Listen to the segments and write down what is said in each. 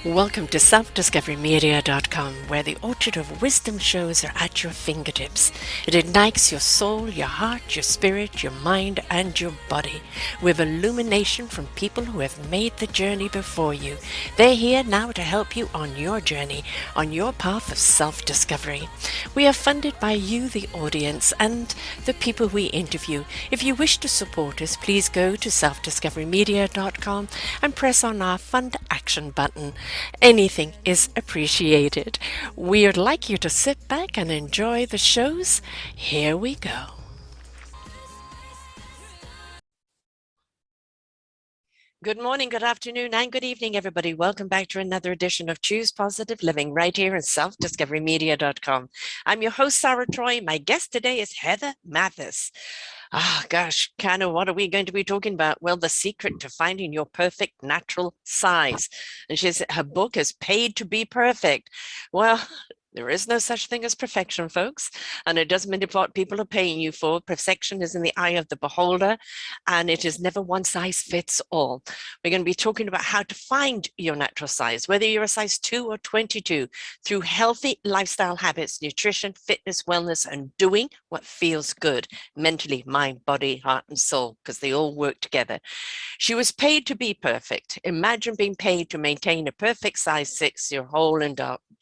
Welcome to selfdiscoverymedia.com, where the orchard of wisdom shows are at your fingertips. It ignites your soul, your heart, your spirit, your mind, and your body with illumination from people who have made the journey before you. They're here now to help you on your journey, on your path of self-discovery. We are funded by you, the audience, and the people we interview. If you wish to support us, please go to selfdiscoverymedia.com and press on our Fund Action button. Anything is appreciated. We'd like you to sit back and enjoy the shows. Here we go. Good morning, good afternoon, and good evening, everybody. Welcome back to another edition of Choose Positive Living right here at selfdiscoverymedia.com. I'm your host, Sarah Troy. My guest today is Heather Mathis. Gosh, kind of what are we going to be talking about? Well, the secret to finding your perfect natural size. And her book is Paid to Be Perfect. Well, there is no such thing as perfection, folks, and it doesn't matter what people are paying you for. Perfection is in the eye of the beholder, and it is never one size fits all. We're going to be talking about how to find your natural size, whether you're a size 2 or 22, through healthy lifestyle habits, nutrition, fitness, wellness, and doing what feels good mentally, mind, body, heart, and soul, because they all work together. She was paid to be perfect. Imagine being paid to maintain a perfect size 6 your whole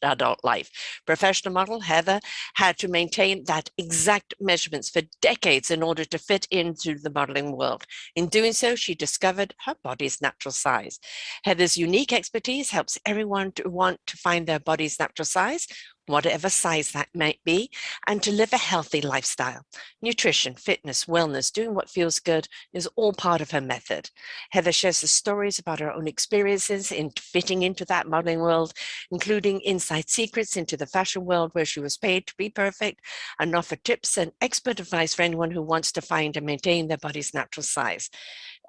adult life. Professional model Heather had to maintain that exact measurements for decades in order to fit into the modeling world. In doing so, she discovered her body's natural size. Heather's unique expertise helps everyone to want to find their body's natural size, whatever size that might be, and to live a healthy lifestyle. Nutrition, fitness, wellness, doing what feels good is all part of her method. Heather shares the stories about her own experiences in fitting into that modeling world, including inside secrets into the fashion world where she was paid to be perfect, and offer tips and expert advice for anyone who wants to find and maintain their body's natural size.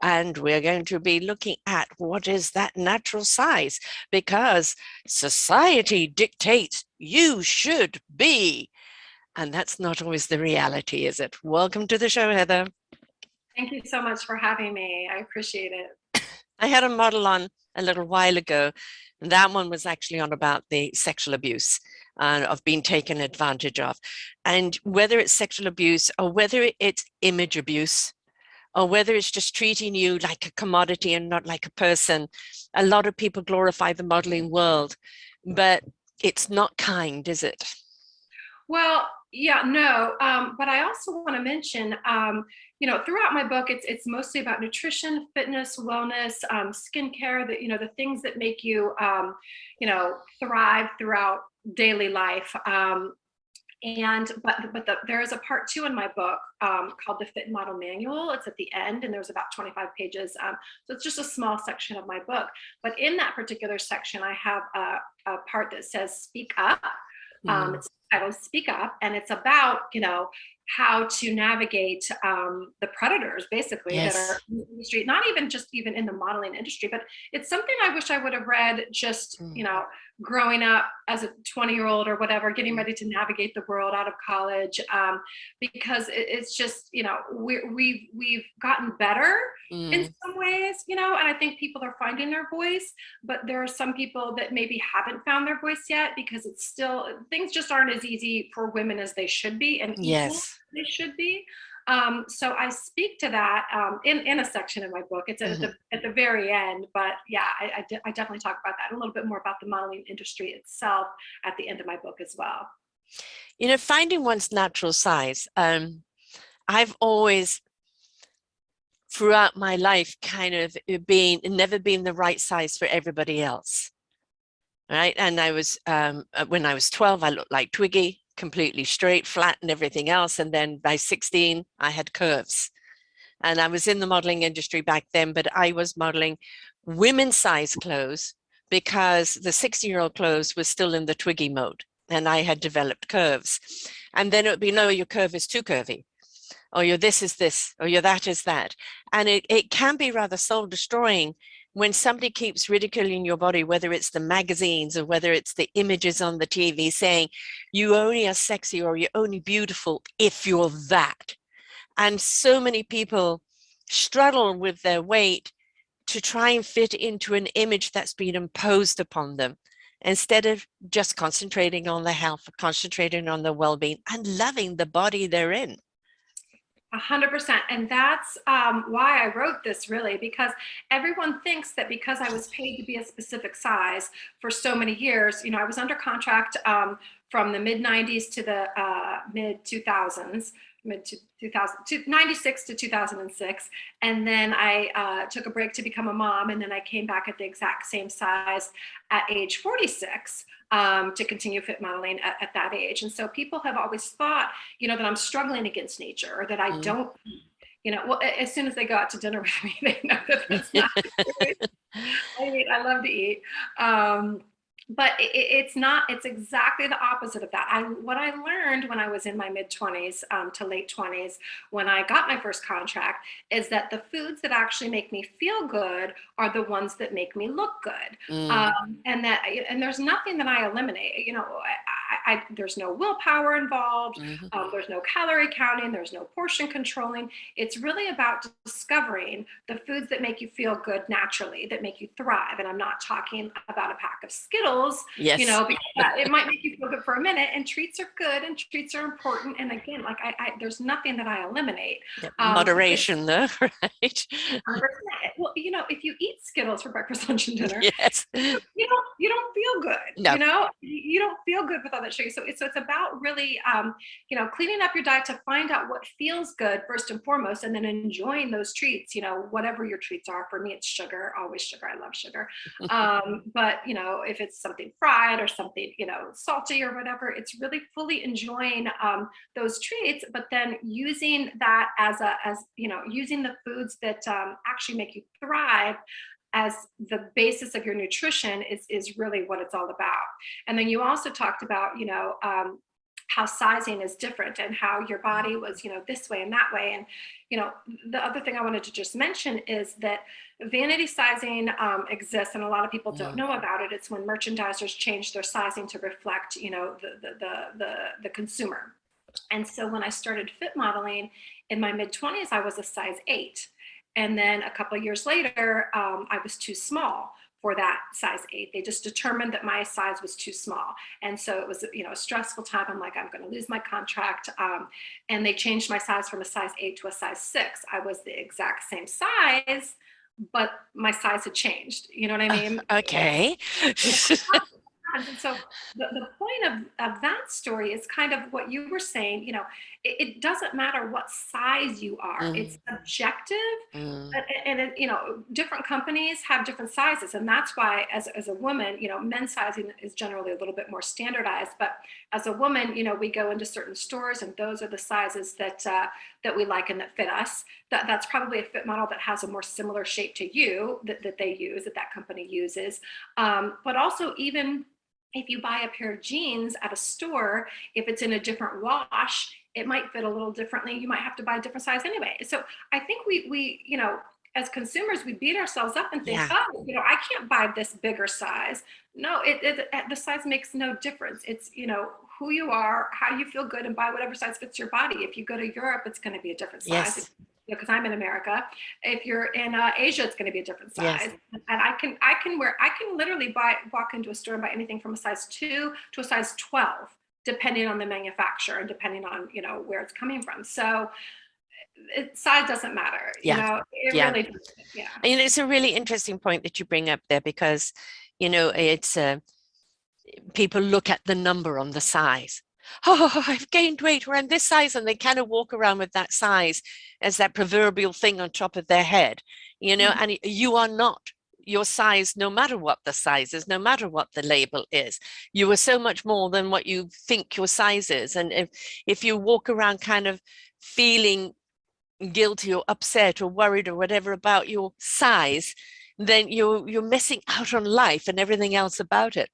And we're going to be looking at what is that natural size, because society dictates you should be. And that's not always the reality, is it? Welcome to the show, Heather. Thank you so much for having me. I appreciate it. I had a model on a little while ago, and that one was actually on about the sexual abuse of being taken advantage of. And whether it's sexual abuse or whether it's image abuse, or whether it's just treating you like a commodity and not like a person. A lot of people glorify the modeling world, but it's not kind, is it? Well, yeah, no, but I also want to mention, throughout my book, it's mostly about nutrition, fitness, wellness, skincare, the things that make you, thrive throughout daily life. There is a part 2 in my book called the Fit Model Manual. It's at the end, and there's about 25 pages. So it's just a small section of my book. But in that particular section, I have a part that says "Speak Up." It's titled "Speak Up," and it's about how to navigate the predators, basically, that are in the industry. Not even in the modeling industry, but it's something I wish I would have read just growing up as a 20-year-old or whatever, getting ready to navigate the world out of college, because it's just we've gotten better in some ways, and I think people are finding their voice, but there are some people that maybe haven't found their voice yet, because it's still, things just aren't as easy for women as they should be, and equal as they should be. So I speak to that in a section of my book. It's at the very end, but yeah, I definitely talk about that, a little bit more about the modeling industry itself at the end of my book as well. Finding one's natural size. I've always, throughout my life, kind of never been the right size for everybody else. Right. And I was, when I was 12, I looked like Twiggy, completely straight, flat, and everything else. And then by 16, I had curves. And I was in the modeling industry back then, but I was modeling women's size clothes because the 60-year-old clothes was still in the Twiggy mode, and I had developed curves. And then it would be, no, your curve is too curvy, or your this is this, or your that is that. And it can be rather soul destroying when somebody keeps ridiculing your body, whether it's the magazines or whether it's the images on the TV saying you only are sexy or you're only beautiful if you're that. And so many people struggle with their weight to try and fit into an image that's been imposed upon them, instead of just concentrating on the health, concentrating on the well-being and loving the body they're in. 100%. And that's why I wrote this, really, because everyone thinks that because I was paid to be a specific size for so many years, I was under contract from the mid 90s to the mid 2000s, mid 2000, 96 to 2006. And then I took a break to become a mom. And then I came back at the exact same size at age 46 to continue fit modeling at that age. And so people have always thought, that I'm struggling against nature, or that I don't eat. Well, as soon as they go out to dinner with me, they know that that's not true. I love to eat. But it's not, it's exactly the opposite of that. What I learned when I was in my mid 20s to late 20s, when I got my first contract, is that the foods that actually make me feel good are the ones that make me look good. And there's nothing that I eliminate. There's no willpower involved. There's no calorie counting. There's no portion controlling. It's really about discovering the foods that make you feel good naturally, that make you thrive. And I'm not talking about a pack of Skittles. Yes. Because it might make you feel good for a minute, and treats are good and treats are important. And again, like there's nothing that I eliminate. Yep. Moderation, though, right? Well, if you eat Skittles for breakfast, lunch, and dinner, yes, you don't feel good. No. You don't feel good with all that sugar. So it's about really, cleaning up your diet to find out what feels good first and foremost, and then enjoying those treats. Whatever your treats are. For me, it's sugar. Always sugar. I love sugar. But if it's something fried or something, salty or whatever, it's really fully enjoying those treats, but then using that as using the foods that actually make you thrive as the basis of your nutrition is really what it's all about. And then you also talked about, how sizing is different, and how your body was, this way and that way. And, the other thing I wanted to just mention is that vanity sizing exists, and a lot of people don't know about it. It's when merchandisers change their sizing to reflect, the consumer. And so when I started fit modeling in my mid 20s, I was a size 8. And then a couple of years later, I was too small for that size 8. They just determined that my size was too small. And so it was, a stressful time. I'm like, I'm going to lose my contract. And they changed my size from a size 8 to a size 6. I was the exact same size, but my size had changed. You know what I mean? Okay. And so the point of that story is kind of what you were saying. It doesn't matter what size you are. It's subjective. And different companies have different sizes. And that's why as a woman, men's sizing is generally a little bit more standardized. But as a woman, we go into certain stores, and those are the sizes that we like and that fit us. That's probably a fit model that has a more similar shape to you that they use, that company uses. But also, even if you buy a pair of jeans at a store, if it's in a different wash, it might fit a little differently. You might have to buy a different size anyway. So I think we as consumers, we beat ourselves up and think, I can't buy this bigger size. No, the size makes no difference. It's, who you are, how you feel good, and buy whatever size fits your body. If you go to Europe, it's going to be a different size. Yes. Because I'm in America. If you're in Asia, it's going to be a different size. Yes. And I can literally walk into a store and buy anything from a size 2 to a size 12, depending on the manufacturer and depending on, where it's coming from. So size doesn't matter. It really doesn't. Yeah. And it's a really interesting point that you bring up there, because, it's people look at the number on the size. Oh, I've gained weight, we're in this size, and they kind of walk around with that size as that proverbial thing on top of their head, and you are not your size, no matter what the size is, no matter what the label is. You are so much more than what you think your size is. And if you walk around kind of feeling guilty or upset or worried or whatever about your size, then you're missing out on life and everything else about it.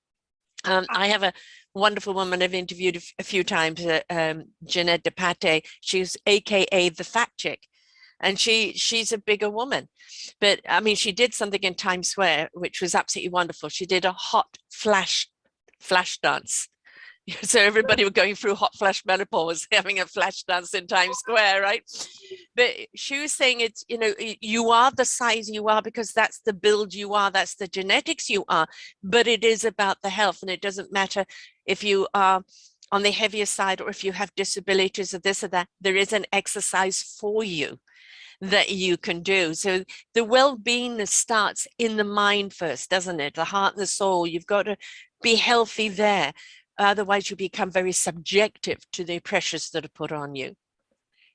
I have a wonderful woman I've interviewed a few times, Jeanette DePate. She's AKA the fat chick, and she's a bigger woman. But I mean, she did something in Times Square, which was absolutely wonderful. She did a hot flash dance. So everybody was going through hot flash menopause, having a flash dance in Times Square, right? But she was saying it's, you know, you are the size you are because that's the build you are, that's the genetics you are, but it is about the health, and it doesn't matter if you are on the heavier side or if you have disabilities or this or that, there is an exercise for you that you can do. So the well-being starts in the mind first, doesn't it? The heart and the soul. You've got to be healthy there. Otherwise, you become very subjective to the pressures that are put on you.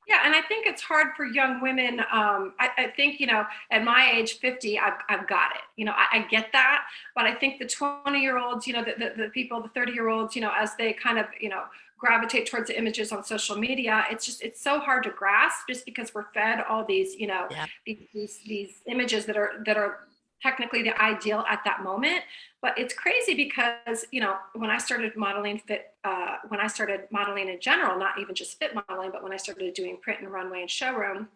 Yeah, and I think it's hard for young women. I think, you know, at my age, 50, I've got it. You know, I get that. But I think the 20-year-olds, you know, the people, the 30-year-olds, you know, as they kind of, you know, gravitate towards the images on social media, it's so hard to grasp just because we're fed all these, you know, Yeah. these images that are technically the ideal at that moment. But it's crazy because, you know, when I started modeling when I started modeling in general, not even just fit modeling, but when I started doing print and runway and showroom,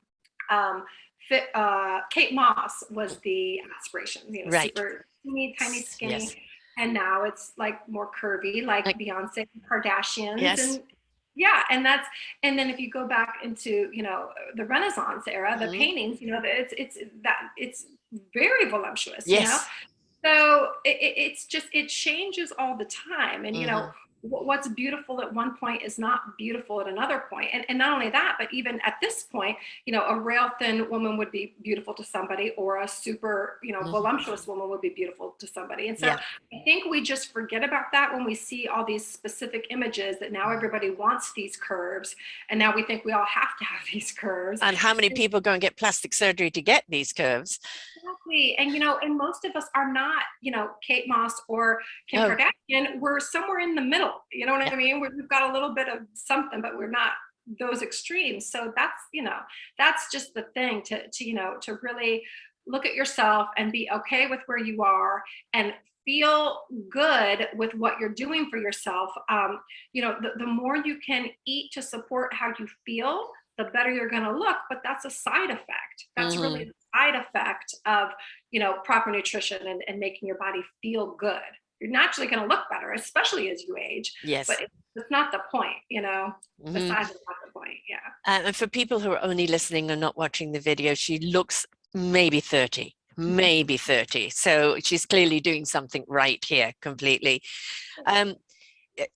Kate Moss was the aspiration, you know, Right. super teeny, tiny, skinny. Yes. And now it's like more curvy, like Beyonce, Kardashians. Yes. And yeah, and then if you go back into, you know, the Renaissance era, the paintings, you know, it's very voluptuous, you know. Yes. So it's just, it changes all the time. And, you know, what's beautiful at one point is not beautiful at another point. And not only that, but even at this point, you know, a rail thin woman would be beautiful to somebody, or a super, you know, voluptuous woman would be beautiful to somebody. And so Yeah. I think we just forget about that when we see all these specific images that now everybody wants these curves. And now we think we all have to have these curves. And how many people go and get plastic surgery to get these curves? Exactly. And, you know, and most of us are not, you know, Kate Moss or Kim Kardashian. We're somewhere in the middle. You know what I mean? We've got a little bit of something, but we're not those extremes. So that's, you know, that's just the thing to you know, to really look at yourself and be okay with where you are and feel good with what you're doing for yourself. You know, the more you can eat to support how you feel, the better you're going to look. But that's a side effect. That's really a side effect of, you know, proper nutrition and making your body feel good. You're naturally going to look better, especially as you age. Yes. But it's not the point, you know. The size is not the point. Yeah. And for people who are only listening and not watching the video, she looks maybe 30, maybe 30. So she's clearly doing something right here completely.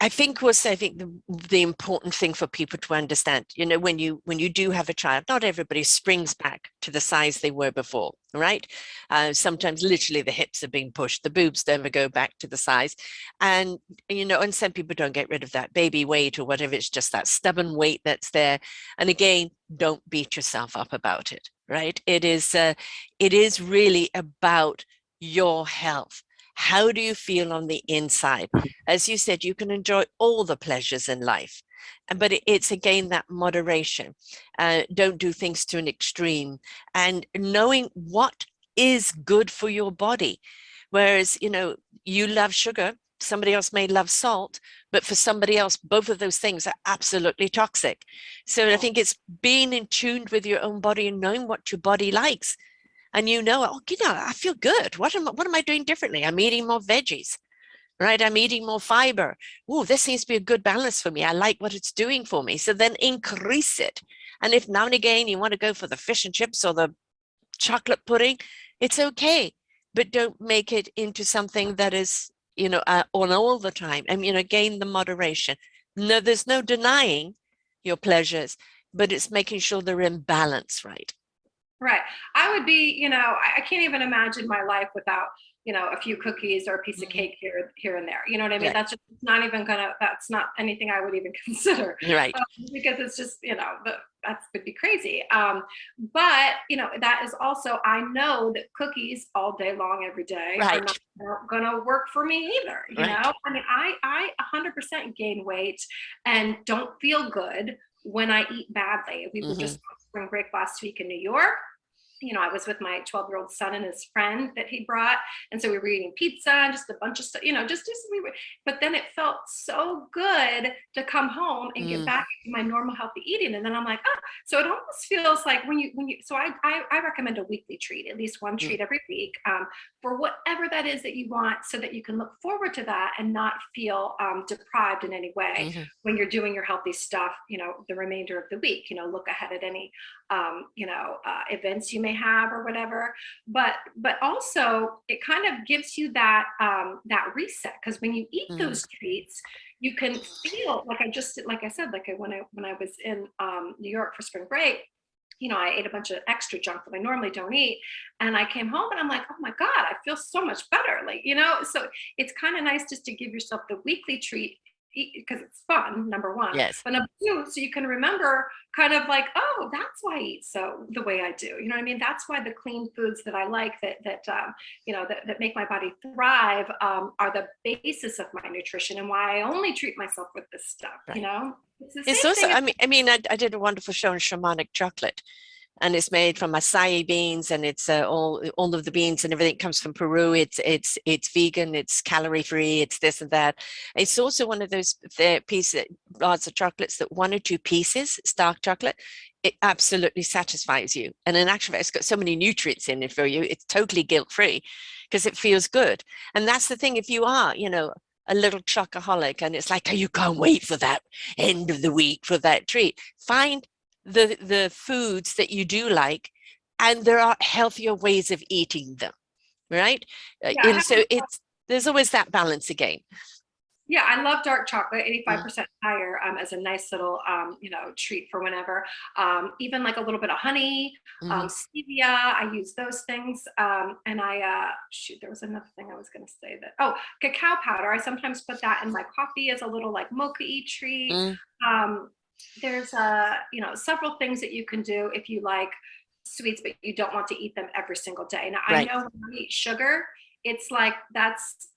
I think the important thing for people to understand, you know, when you do have a child, not everybody springs back to the size they were before, right? Sometimes literally the hips are being pushed, the boobs never go back to the size. And, you know, and some people don't get rid of that baby weight or whatever. It's just that stubborn weight that's there. And again, don't beat yourself up about it, right? It is really about your health. How do you feel on the inside? As you said, you can enjoy all the pleasures in life, but it's again that moderation. Don't do things to an extreme, and knowing what is good for your body. Whereas, you know, you love sugar, somebody else may love salt, but for somebody else, both of those things are absolutely toxic. So I think it's being in tune with your own body and knowing what your body likes. And you know, oh, you know, I feel good. What am I doing differently? I'm eating more veggies, right? I'm eating more fiber. Oh, this seems to be a good balance for me. I like what it's doing for me. So then increase it. And if now and again you want to go for the fish and chips or the chocolate pudding, it's okay. But don't make it into something that is, you know, on all the time. I mean, again, the moderation. No, there's no denying your pleasures, but it's making sure they're in balance, right? Right. I would be, you know, I can't even imagine my life without, you know, a few cookies or a piece of cake here and there. You know what I mean? Yeah. That's just not even that's not anything I would even consider. Right. Because it's just, you know, that would be crazy. But, you know, that is also, I know that cookies all day long, every day are not going to work for me either. You know, I mean, I 100% gain weight and don't feel good when I eat badly. We were just on spring break last week in New York. I was with my 12-year-old son and his friend that he brought. And so we were eating pizza and just a bunch of stuff, we were, but then it felt so good to come home and get back to my normal healthy eating. And then I'm like, oh, so it almost feels like so I recommend a weekly treat, at least one treat every week, for whatever that is that you want, so that you can look forward to that and not feel deprived in any way when you're doing your healthy stuff, the remainder of the week. Look ahead at any events you may have or whatever, but also it kind of gives you that reset, because when you eat those treats, you can feel like I said, when I was in New York for spring break, I ate a bunch of extra junk that I normally don't eat, and I came home and I'm like, oh my God, I feel so much better, so it's kind of nice just to give yourself the weekly treat, because it's fun, number one. Yes. But number two, so you can remember kind of like, oh, that's why I eat so the way I do. You know what I mean? That's why the clean foods that I like, that make my body thrive, are the basis of my nutrition, and why I only treat myself with this stuff. Right. It's the It's same also, thing. I did a wonderful show on shamanic chocolate, and it's made from acai beans, and it's all of the beans and everything comes from Peru. It's vegan, it's calorie free, it's this and that. It's also one of those pieces, bars of chocolates that one or two pieces, it's dark chocolate, it absolutely satisfies you. And in actual fact, it's got so many nutrients in it for you. It's totally guilt free because it feels good. And that's the thing. If you are, a little chocoholic, and it's like, oh, you can't wait for that end of the week for that treat. Find the foods that you do like, and there are healthier ways of eating them, right? And so there's always that balance again. Yeah, I love dark chocolate, 85% higher, as a nice little, treat for whenever. Even like a little bit of honey, stevia, I use those things. And there was another thing I was going to say cacao powder. I sometimes put that in my coffee as a little like mocha-y treat. There's several things that you can do if you like sweets, but you don't want to eat them every single day. Now, I know when I eat sugar, it's like, that's,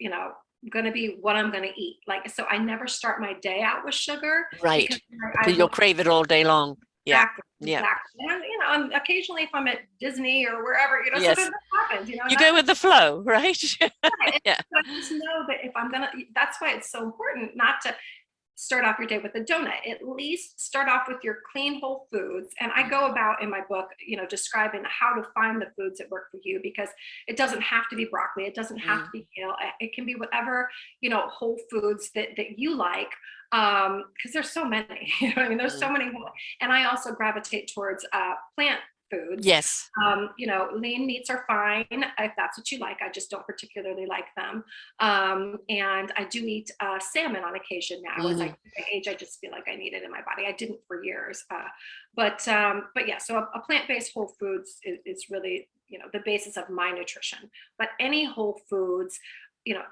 going to be what I'm going to eat. So I never start my day out with sugar. Right. Because you'll crave it all day long. Yeah. Exactly. And occasionally if I'm at Disney or wherever, sometimes that happens, you go with the flow, right? Yeah. I just know that if I'm that's why it's so important not to start off your day with a donut. At least start off with your clean whole foods. And I go about in my book, describing how to find the foods that work for you, because it doesn't have to be broccoli. It doesn't have to be kale. It can be whatever, whole foods that you like. Because there's so many, there's so many. And I also gravitate towards plant foods. Yes. Lean meats are fine if that's what you like. I just don't particularly like them. And I do eat salmon on occasion now. As I age, I just feel like I need it in my body. I didn't for years. But yeah, so a plant-based whole foods is really, the basis of my nutrition. But any whole foods,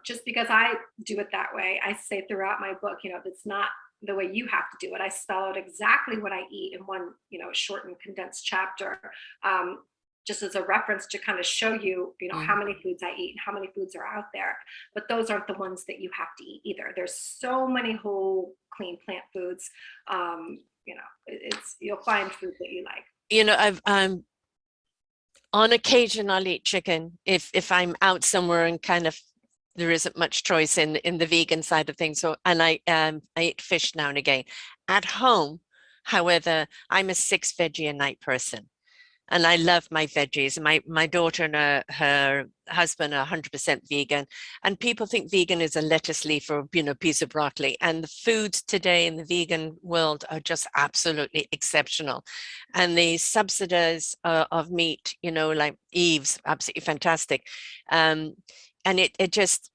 just because I do it that way, I say throughout my book, that's not the way you have to do it. I spell out exactly what I eat in one, short and condensed chapter, just as a reference to kind of show you, how many foods I eat and how many foods are out there. But those aren't the ones that you have to eat either. There's so many whole, clean plant foods. You'll find food that you like. On occasion I'll eat chicken if I'm out somewhere and kind of there isn't much choice in the vegan side of things. So, and I eat fish now and again. At home, however, I'm a 6 veggie a night person, and I love my veggies. My daughter and her husband are 100% vegan, and people think vegan is a lettuce leaf or a piece of broccoli. And the foods today in the vegan world are just absolutely exceptional, and the subsidies of meat, like Eve's, absolutely fantastic. And it just,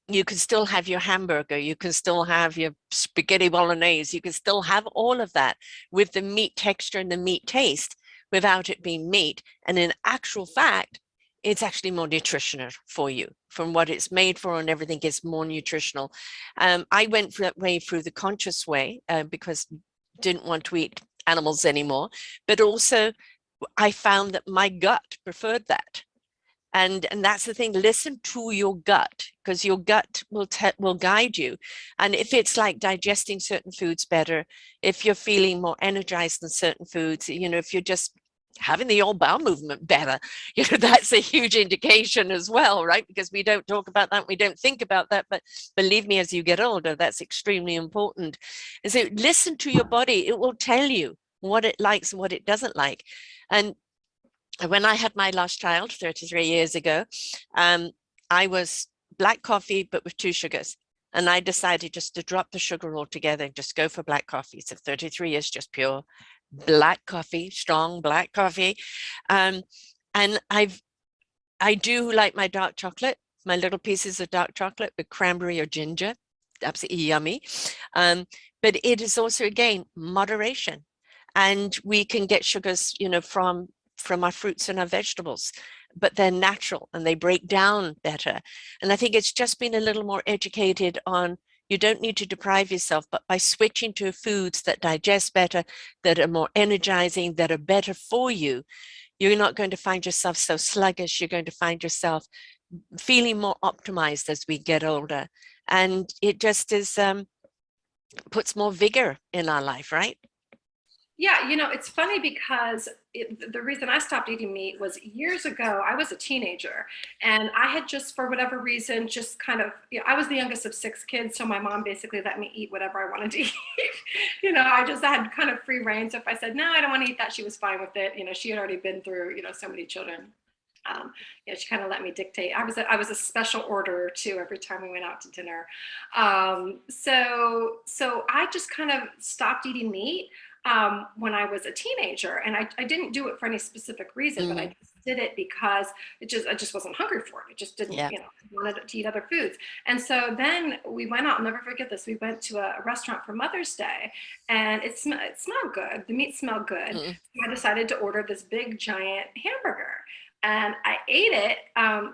you can still have your hamburger, you can still have your spaghetti bolognese, you can still have all of that with the meat texture and the meat taste without it being meat. And in actual fact, it's actually more nutritional for you from what it's made for, and everything is more nutritional. I went that way through the conscious way because didn't want to eat animals anymore, but also I found that my gut preferred that. And that's the thing, listen to your gut, because your gut will guide you. And if it's like digesting certain foods better, if you're feeling more energized than certain foods, if you're just having the old bowel movement better, that's a huge indication as well, right? Because we don't talk about that, we don't think about that, but believe me, as you get older, that's extremely important. And so listen to your body. It will tell you what it likes and what it doesn't like. And when I had my last child 33 years ago, I was black coffee, but with 2 sugars. And I decided just to drop the sugar altogether and just go for black coffee. So 33 years, just pure black coffee, strong black coffee. And I do like my dark chocolate, my little pieces of dark chocolate with cranberry or ginger, absolutely yummy. But it is also, again, moderation. And we can get sugars, from our fruits and our vegetables, but they're natural and they break down better. And I think it's just been a little more educated on, you don't need to deprive yourself, but by switching to foods that digest better, that are more energizing, that are better for you, you're not going to find yourself so sluggish. You're going to find yourself feeling more optimized as we get older. And it just is, puts more vigor in our life, right? Yeah, it's funny because the reason I stopped eating meat was years ago. I was a teenager, and I had just, for whatever reason, just kind of, I was the youngest of 6 kids, so my mom basically let me eat whatever I wanted to eat. I just had kind of free reign. So if I said, no, I don't want to eat that, she was fine with it. She had already been through, so many children. She kind of let me dictate. I was a special order too every time we went out to dinner. So I just kind of stopped eating meat when I was a teenager, and I didn't do it for any specific reason, but I just did it because I just wasn't hungry for it. It just didn't, I wanted to eat other foods. And so then we went out. I'll never forget this. We went to a restaurant for Mother's Day, and it smelled good. The meat smelled good. So I decided to order this big giant hamburger. And I ate it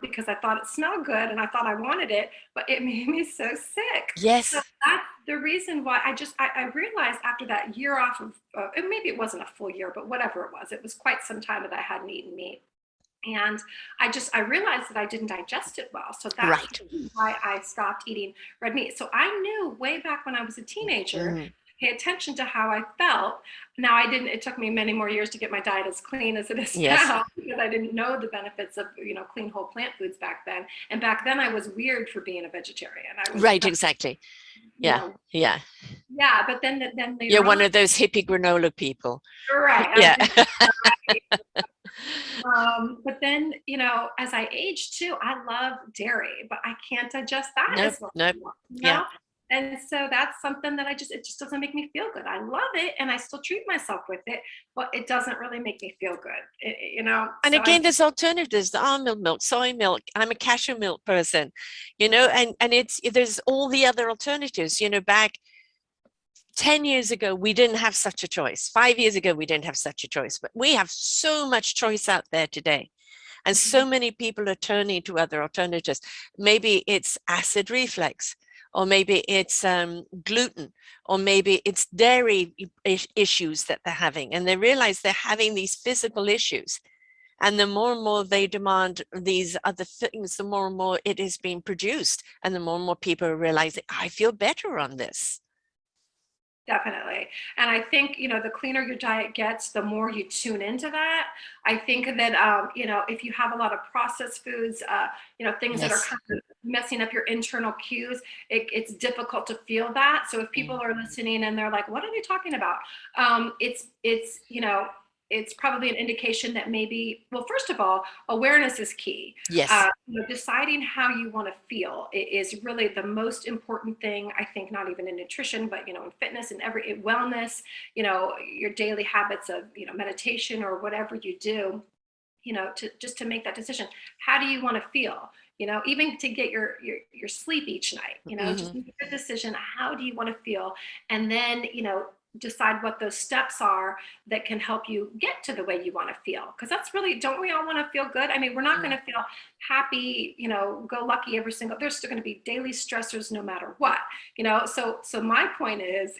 because I thought it smelled good and I thought I wanted it, but it made me so sick. Yes. So that's the reason why I realized after that year off of, maybe it wasn't a full year, but whatever it was quite some time that I hadn't eaten meat. And I realized that I didn't digest it well. So that's why I stopped eating red meat. So I knew way back when I was a teenager, pay attention to how I felt. Now it took me many more years to get my diet as clean as it is now, because I didn't know the benefits of, clean whole plant foods back then. And back then I was weird for being a vegetarian. Exactly. Yeah. But then you're one of those hippie granola people. Right. Yeah. But then, as I age too, I love dairy, but I can't digest that as well. Yeah. And so that's something that it just doesn't make me feel good. I love it and I still treat myself with it, but it doesn't really make me feel good, And so again, there's alternatives, the almond milk, soy milk. I'm a cashew milk person, and there's all the other alternatives. Back 10 years ago, we didn't have such a choice. 5 years ago, we didn't have such a choice, but we have so much choice out there today. And so many people are turning to other alternatives. Maybe it's acid reflux, or maybe it's gluten, or maybe it's dairy issues that they're having. And they realize they're having these physical issues. And the more and more they demand these other things, the more and more it is being produced. And the more and more people are realizing, I feel better on this. Definitely. And I think, the cleaner your diet gets, the more you tune into that. I think that, if you have a lot of processed foods, things that are kind of messing up your internal cues, it's difficult to feel that. So if people are listening and they're like, what are they talking about? It's probably an indication that maybe, well, first of all, awareness is key. Yes. Deciding how you want to feel is really the most important thing, I think, not even in nutrition, but, in fitness and wellness, your daily habits of, meditation or whatever you do, to make that decision. How do you want to feel? Even to get your sleep each night, just make a decision. How do you want to feel? And then, decide what those steps are that can help you get to the way you want to feel. Because that's really, don't we all want to feel good? I mean, we're not going to feel happy, go lucky there's still going to be daily stressors no matter what, so my point is,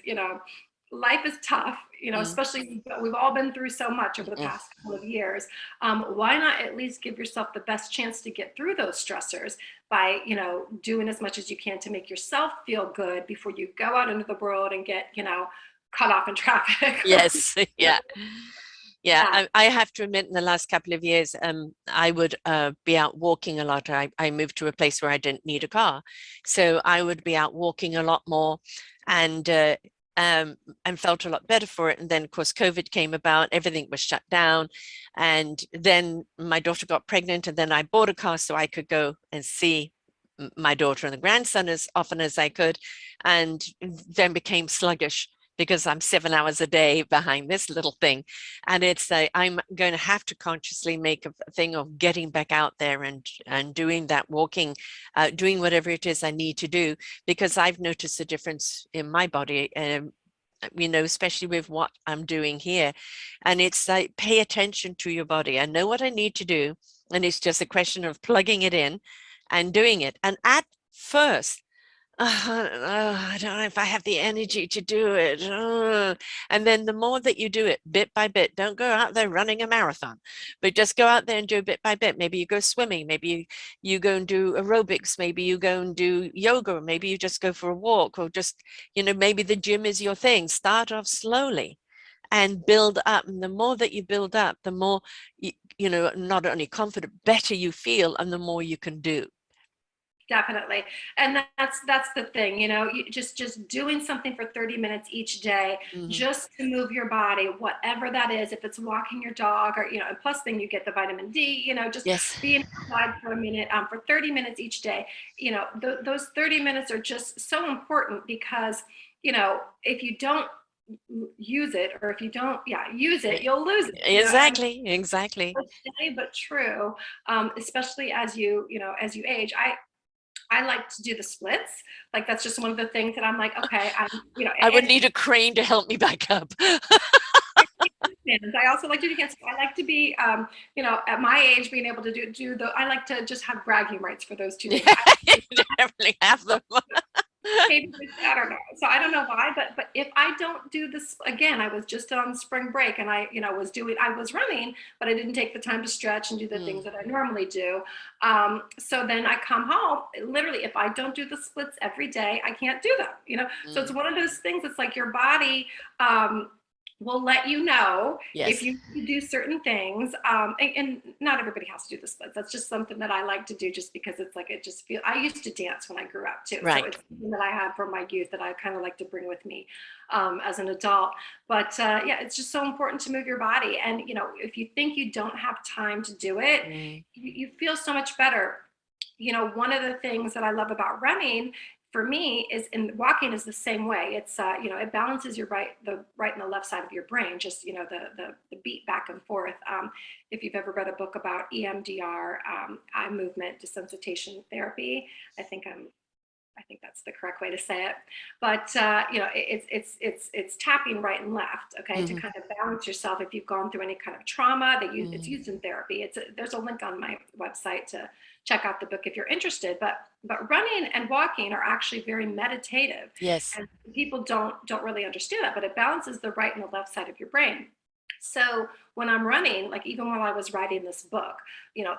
life is tough, especially we've all been through so much over the past couple of years. Why not at least give yourself the best chance to get through those stressors by, doing as much as you can to make yourself feel good before you go out into the world and get, cut off in traffic. Yes. Yeah. Yeah, I have to admit, in the last couple of years, I would be out walking a lot. I moved to a place where I didn't need a car, so I would be out walking a lot more, and and felt a lot better for it. And then, of course, COVID came about, everything was shut down, and then my daughter got pregnant, and then I bought a car so I could go and see my daughter and the grandson as often as I could, and then became sluggish because I'm 7 hours a day behind this little thing. And it's I'm going to have to consciously make a thing of getting back out there and doing that walking, doing whatever it is I need to do, because I've noticed a difference in my body, you know, especially with what I'm doing here. And it's like, pay attention to your body. I know what I need to do, and it's just a question of plugging it in and doing it. And at first, I don't know if I have the energy to do it. And then the more that you do it bit by bit, don't go out there running a marathon, but just go out there and do it bit by bit. Maybe you go swimming, maybe you go and do aerobics, maybe you go and do yoga, maybe you just go for a walk, or just, you know, maybe the gym is your thing. Start off slowly and build up. And the more that you build up, the more, you know, not only confident, better you feel, and the more you can do. Definitely. And that's the thing, you know, you just doing something for 30 minutes each day, just to move your body, whatever that is, if it's walking your dog, or, you know, and plus then you get the vitamin D, you know, just Yes. being outside for a minute, for 30 minutes each day. You know, those 30 minutes are just so important, because, you know, if you don't use it, or if you don't use it, you'll lose it. Exactly. Exactly. But true, especially as as you age. I like to do the splits. Like, that's just one of the things that I'm like, okay, I would need a crane to help me back up. I also like to do hands. I like to be, at my age, being able to do the. I like to just have bragging rights for those two things. You definitely have them. Maybe, I don't know. So I don't know why, but if I don't do this again, I was just on spring break, and I was running, but I didn't take the time to stretch and do the things that I normally do. So then I come home, literally, if I don't do the splits every day, I can't do them, So it's one of those things. It's like your body, will let you know if you do certain things. And not everybody has to do the splits. That's just something that I like to do, just because it's like, I used to dance when I grew up too. Right. So it's something that I had from my youth that I kind of like to bring with me as an adult. But it's just so important to move your body. And, if you think you don't have time to do it, you feel so much better. One of the things that I love about running, for me, is, in walking is the same way. It's it balances your the right and the left side of your brain, just the beat back and forth. If you've ever read a book about EMDR, eye movement desensitization therapy, I think that's the correct way to say it. But it's tapping right and left, okay, to kind of balance yourself if you've gone through any kind of trauma. It's used in therapy. There's a link on my website to check out the book if you're interested. But running and walking are actually very meditative. Yes. And people don't really understand that, but it balances the right and the left side of your brain. So when I'm running, like even while I was writing this book,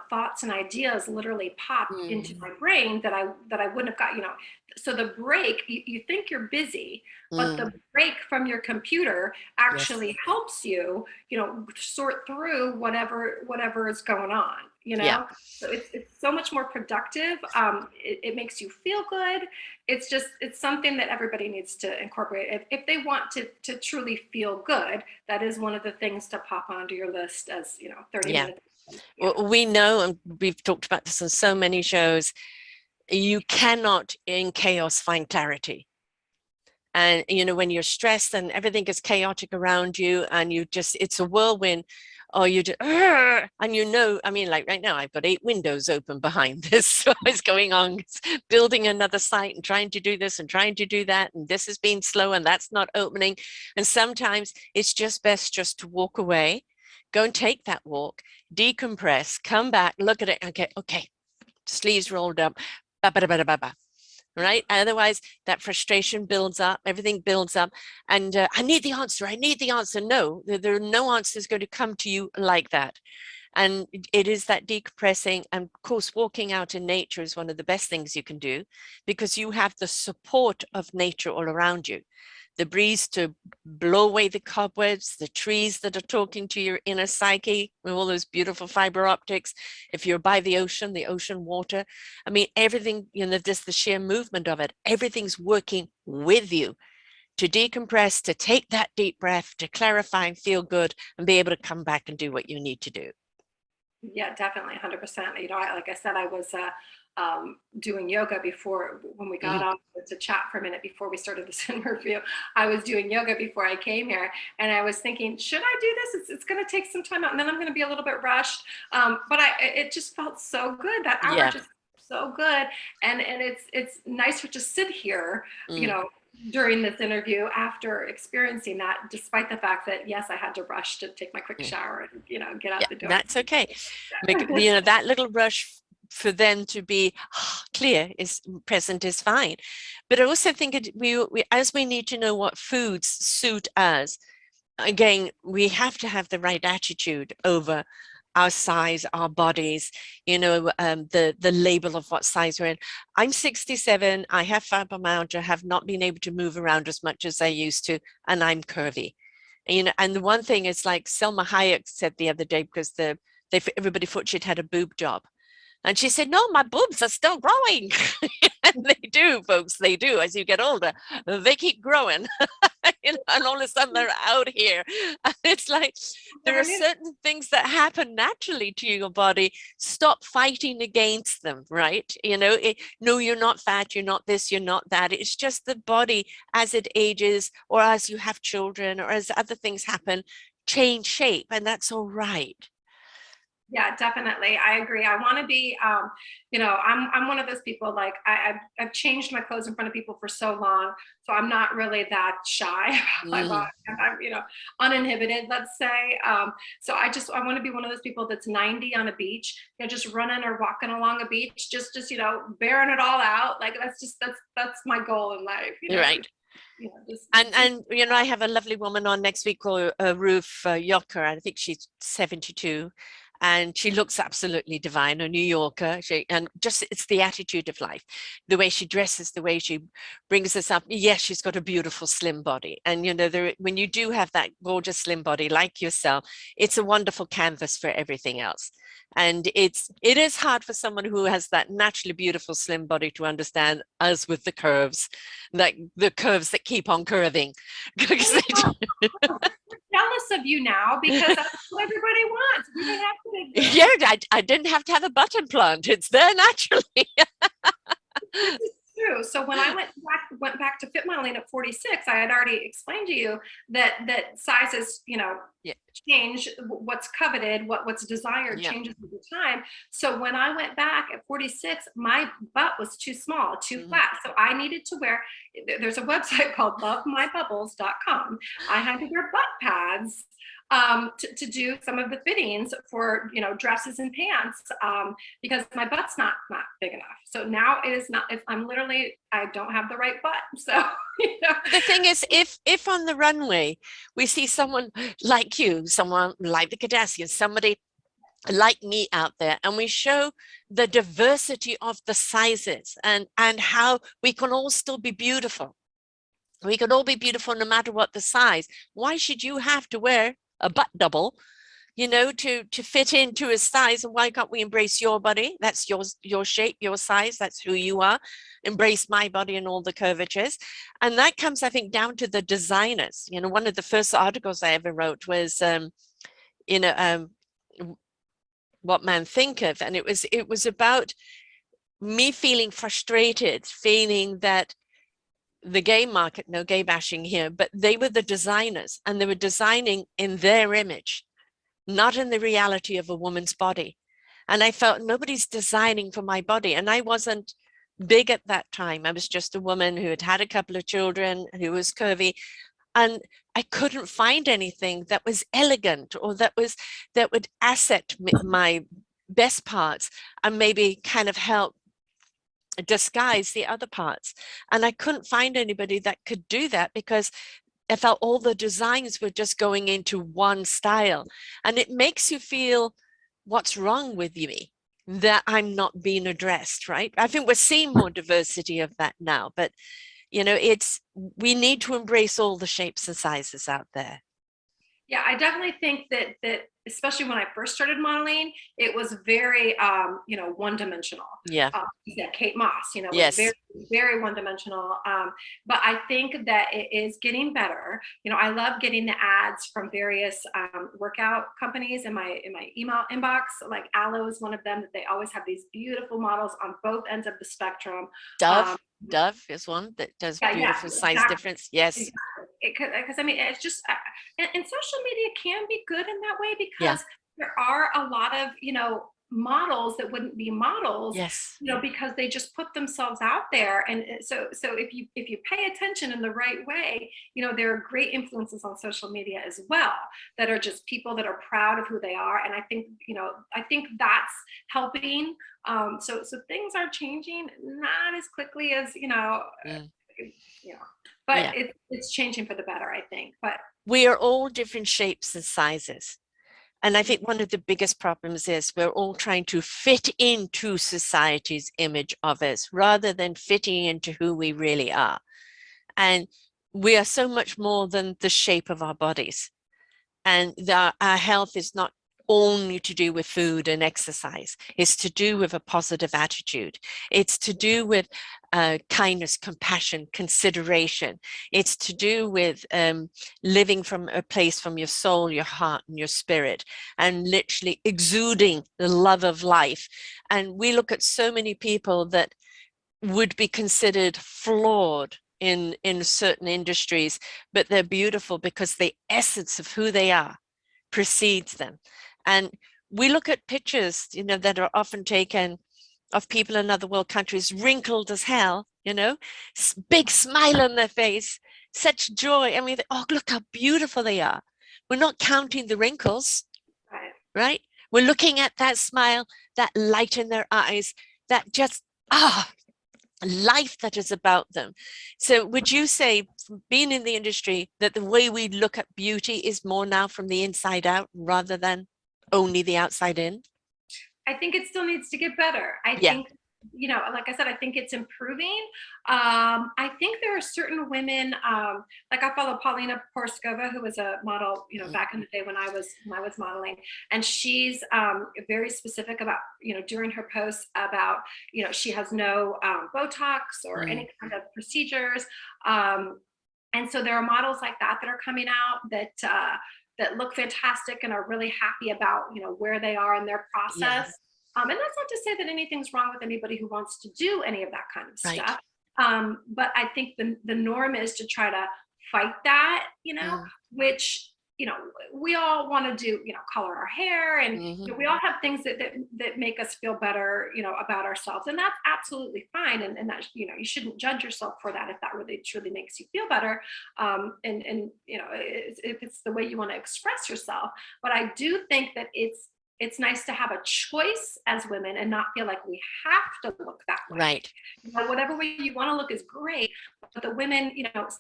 thoughts and ideas literally pop into my brain that I wouldn't have got, So the break, you think you're busy, but the break from your computer actually helps you, sort through whatever is going on, So it's so much more productive. It makes you feel good. It's something that everybody needs to incorporate. If they want to truly feel good, that is one of the things to pop onto your list as, 30 minutes. Well, we know, and we've talked about this on so many shows, you cannot in chaos find clarity. And, when you're stressed and everything is chaotic around you, and it's a whirlwind, or you just, and I mean, like right now, I've got 8 windows open behind this. So what's going on? Building another site and trying to do this and trying to do that. And this has been slow and that's not opening. And sometimes it's just best just to walk away, go and take that walk, decompress, come back, look at it. Okay, sleeves rolled up, right? Otherwise, that frustration builds up, everything builds up, and I need the answer. No, there are no answers going to come to you like that. And it is that decompressing. And of course, walking out in nature is one of the best things you can do, because you have the support of nature all around you. the breeze to blow away the cobwebs, the trees that are talking to your inner psyche with all those beautiful fiber optics. If you're by the ocean water, I mean, everything, you know, just the sheer movement of it, everything's working with you to decompress, to take that deep breath, to clarify and feel good and be able to come back and do what you need to do. Yeah, definitely, 100%. You know, like I said, I was doing yoga before, when we got on to chat for a minute before we started this interview. I was doing yoga before I came here, and I was thinking, should I do this? It's going to take some time out, and then I'm going to be a little bit rushed. But it just felt so good. That hour just so good, and it's nice to just sit here, you know, during this interview after experiencing that, despite the fact that, yes, I had to rush to take my quick shower and, you know, get out the door. That's okay. You know, that little rush for them to be clear is present is fine. But I also think as we need to know what foods suit us, again, we have to have the right attitude over our size, our bodies, you know, the label of what size we're in. I'm 67, I have fibromyalgia, have not been able to move around as much as I used to, and I'm curvy. And, you know, and the one thing is, like Selma Hayek said the other day, because everybody thought she'd had a boob job. And she said, no, my boobs are still growing. And they do, folks, they do. As you get older, they keep growing. You know, and all of a sudden they're out here. And it's like, there are certain things that happen naturally to your body. Stop fighting against them, right? You know, no, you're not fat, you're not this, you're not that. It's just the body as it ages, or as you have children, or as other things happen, change shape, and that's all right. Yeah, definitely. I agree. I want to be, you know, I'm one of those people, like I've changed my clothes in front of people for so long. So I'm not really that shy about my body. I'm, you know, uninhibited, let's say. So I want to be one of those people that's 90 on a beach, you know, just running or walking along a beach, just, you know, bearing it all out. Like that's my goal in life. You know? Right. You know, and you know, I have a lovely woman on next week called Ruth Yocker. I think she's 72. And she looks absolutely divine, a New Yorker. And just, it's the attitude of life, the way she dresses, the way she brings us up. Yes, she's got a beautiful slim body. And, you know, when you do have that gorgeous slim body like yourself, it's a wonderful canvas for everything else. And it is hard for someone who has that naturally beautiful slim body to understand us with the curves, like the curves that keep on curving. Jealous of you now, because that's what everybody wants. We don't have to yeah, I didn't have to have a button plant. It's there naturally. This is true. So when I went back to fit modeling at 46, I had already explained to you that sizes, you know, change. What's coveted, what's desired changes over time. So when I went back at 46, my butt was too small, too flat. So I needed to wear, there's a website called lovemybubbles.com. I had to wear butt pads to do some of the fittings for, you know, dresses and pants, because my butt's not big enough. So now it is not, if I'm literally, I don't have the right butt. So, you know. The thing is, if on the runway we see someone like you, someone like the Kardashians, somebody like me out there, and we show the diversity of the sizes and how we can all still be beautiful. We can all be beautiful no matter what the size. Why should you have to wear a butt double, you know, to fit into a size? And why can't we embrace your body? That's your shape, your size, that's who you are. Embrace my body and all the curvatures. And that comes, I think, down to the designers. You know, one of the first articles I ever wrote was, you know, what men think of. And it was about me feeling frustrated, feeling that the gay market, no gay bashing here, but they were the designers, and they were designing in their image, not in the reality of a woman's body. And I felt nobody's designing for my body. And I wasn't big at that time. I was just a woman who had had a couple of children, who was curvy. And I couldn't find anything that was elegant, or that would asset my best parts and maybe kind of help disguise the other parts. And I couldn't find anybody that could do that, because I felt all the designs were just going into one style. And it makes you feel, what's wrong with me, that I'm not being addressed, right? I think we're seeing more diversity of that now, but You know, we need to embrace all the shapes and sizes out there. Yeah, I definitely think that especially when I first started modeling, it was very one dimensional. Yeah. Yeah, Kate Moss, was Yes. very, very one dimensional. But I think that it is getting better. I love getting the ads from various workout companies in my email inbox. Like Aloe is one of them, that they always have these beautiful models on both ends of the spectrum. Um, Dove is one that does yeah, beautiful size exactly. difference. Yes. Because I mean, it's just, and social media can be good in that way, Yeah. because there are a lot of models that wouldn't be models, Yes. because they just put themselves out there. And so if you pay attention in the right way, there are great influences on social media as well, that are just people that are proud of who they are. And I think that's helping. So things are changing, not as quickly as Mm. but Yeah. it's changing for the better, I think. But We are all different shapes and sizes. And I think one of the biggest problems is we're all trying to fit into society's image of us rather than fitting into who we really are. And we are so much more than the shape of our bodies. And our health is not only to do with food and exercise. It's to do with a positive attitude. It's to do with kindness, compassion, consideration. It's to do with living from a place from your soul, your heart, and your spirit, and literally exuding the love of life. And we look at so many people that would be considered flawed in certain industries, but they're beautiful because the essence of who they are precedes them. And we look at pictures, that are often taken of people in other world countries, wrinkled as hell, big smile on their face, such joy. And we think, oh, look how beautiful they are. We're not counting the wrinkles, right? We're looking at that smile, that light in their eyes, that just, life that is about them. So would you say, from being in the industry, that the way we look at beauty is more now from the inside out rather than only the outside in? I think it still needs to get better. I Yeah. think, like I said, I think it's improving. I think there are certain women, like I follow Paulina Porskova, who was a model, back in the day when I was modeling, and she's very specific about, during her posts about, she has no Botox or any kind of procedures. And so there are models like that that are coming out that look fantastic and are really happy about where they are in their process. Yeah. And that's not to say that anything's wrong with anybody who wants to do any of that kind of Right. stuff. But I think the norm is to try to fight that, which we all want to do, color our hair, and we all have things that make us feel better, about ourselves, and that's absolutely fine. And that, you shouldn't judge yourself for that if that really truly makes you feel better. And if it's the way you want to express yourself. But I do think that it's nice to have a choice as women and not feel like we have to look that way. Right. Whatever way you want to look is great. But the women,